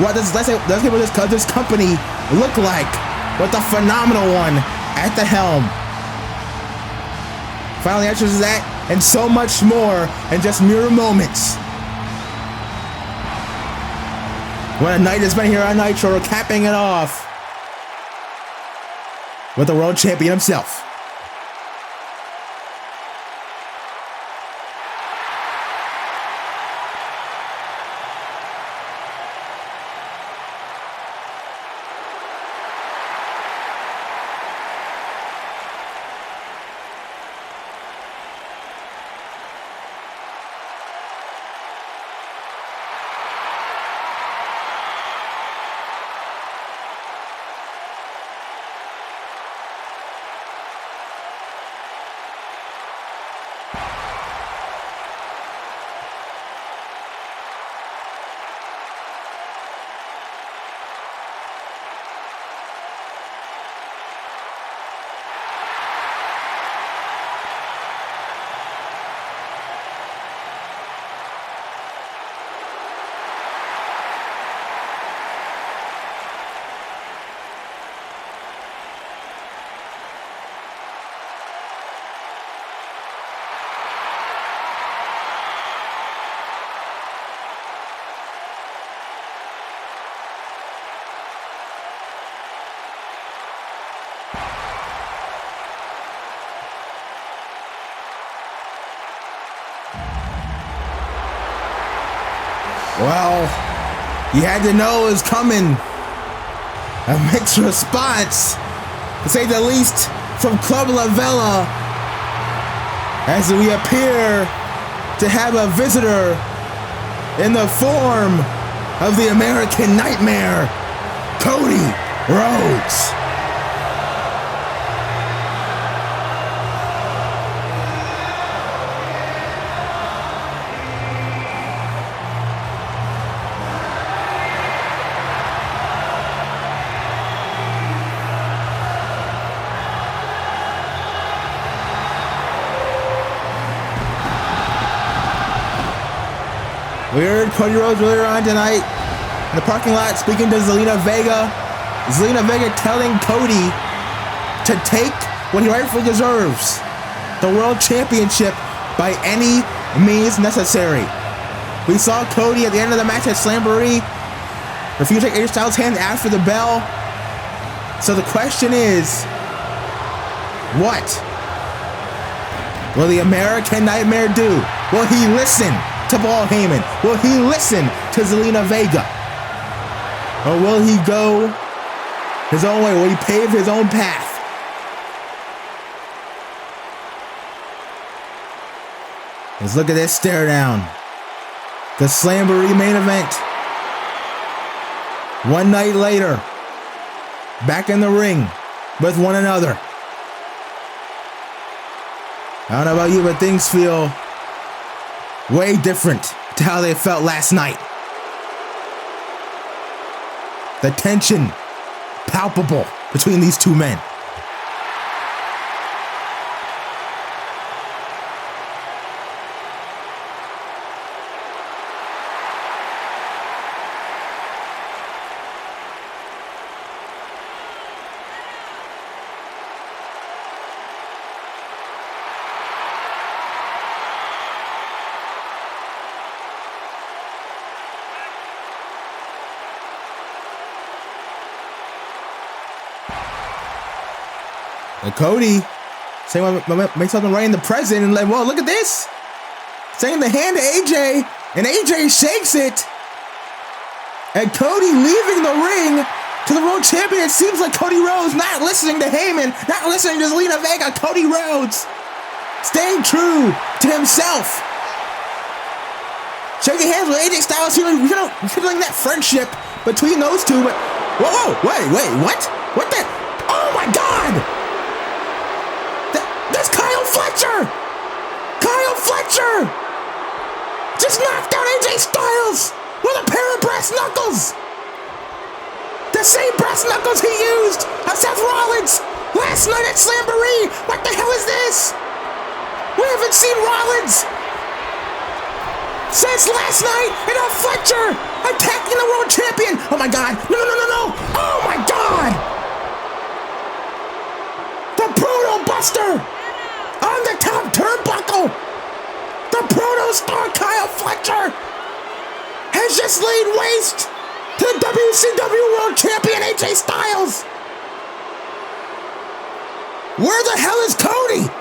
what does this company look like with the phenomenal one at the helm? Finally answers that and so much more in just mere moments. What a night has been here on Nitro, capping it off with the world champion himself. Well, you had to know it was coming. A mixed response, to say the least, from Club Le Vela, as we appear to have a visitor in the form of the American Nightmare, Cody Rhodes. We heard Cody Rhodes earlier on tonight in the parking lot speaking to Zelina Vega. Zelina Vega telling Cody to take what he rightfully deserves, the World Championship, by any means necessary. We saw Cody at the end of the match at Slamboree refuse to take AJ Styles' hand after the bell. So the question is, what will the American Nightmare do? Will he listen to Paul Heyman? Will he listen to Zelina Vega? Or will he go his own way? Will he pave his own path? Let's look at this stare down. The Slamboree main event. One night later, back in the ring with one another. I don't know about you, but things feel way different to how they felt last night. The tension palpable between these two men. And Cody saying, make something right in the present, and like, well, look at this. Saying the hand to AJ, and AJ shakes it. And Cody leaving the ring to the world champion. It seems like Cody Rhodes not listening to Heyman, not listening to Zelina Vega. Cody Rhodes staying true to himself. Shaking hands with AJ Styles, feeling that friendship between those two. But whoa, wait, what? What the? Oh my God! That's Kyle Fletcher! Kyle Fletcher! Just knocked out AJ Styles with a pair of brass knuckles! The same brass knuckles he used on Seth Rollins last night at Slamboree! What the hell is this? We have haven't seen Rollins since last night in a Fletcher attacking the world champion. Oh my God. No. Oh my God. The Proto Buster on the top turnbuckle. The Proto Star Kyle Fletcher has just laid waste to the WCW World Champion AJ Styles. Where the hell is Cody?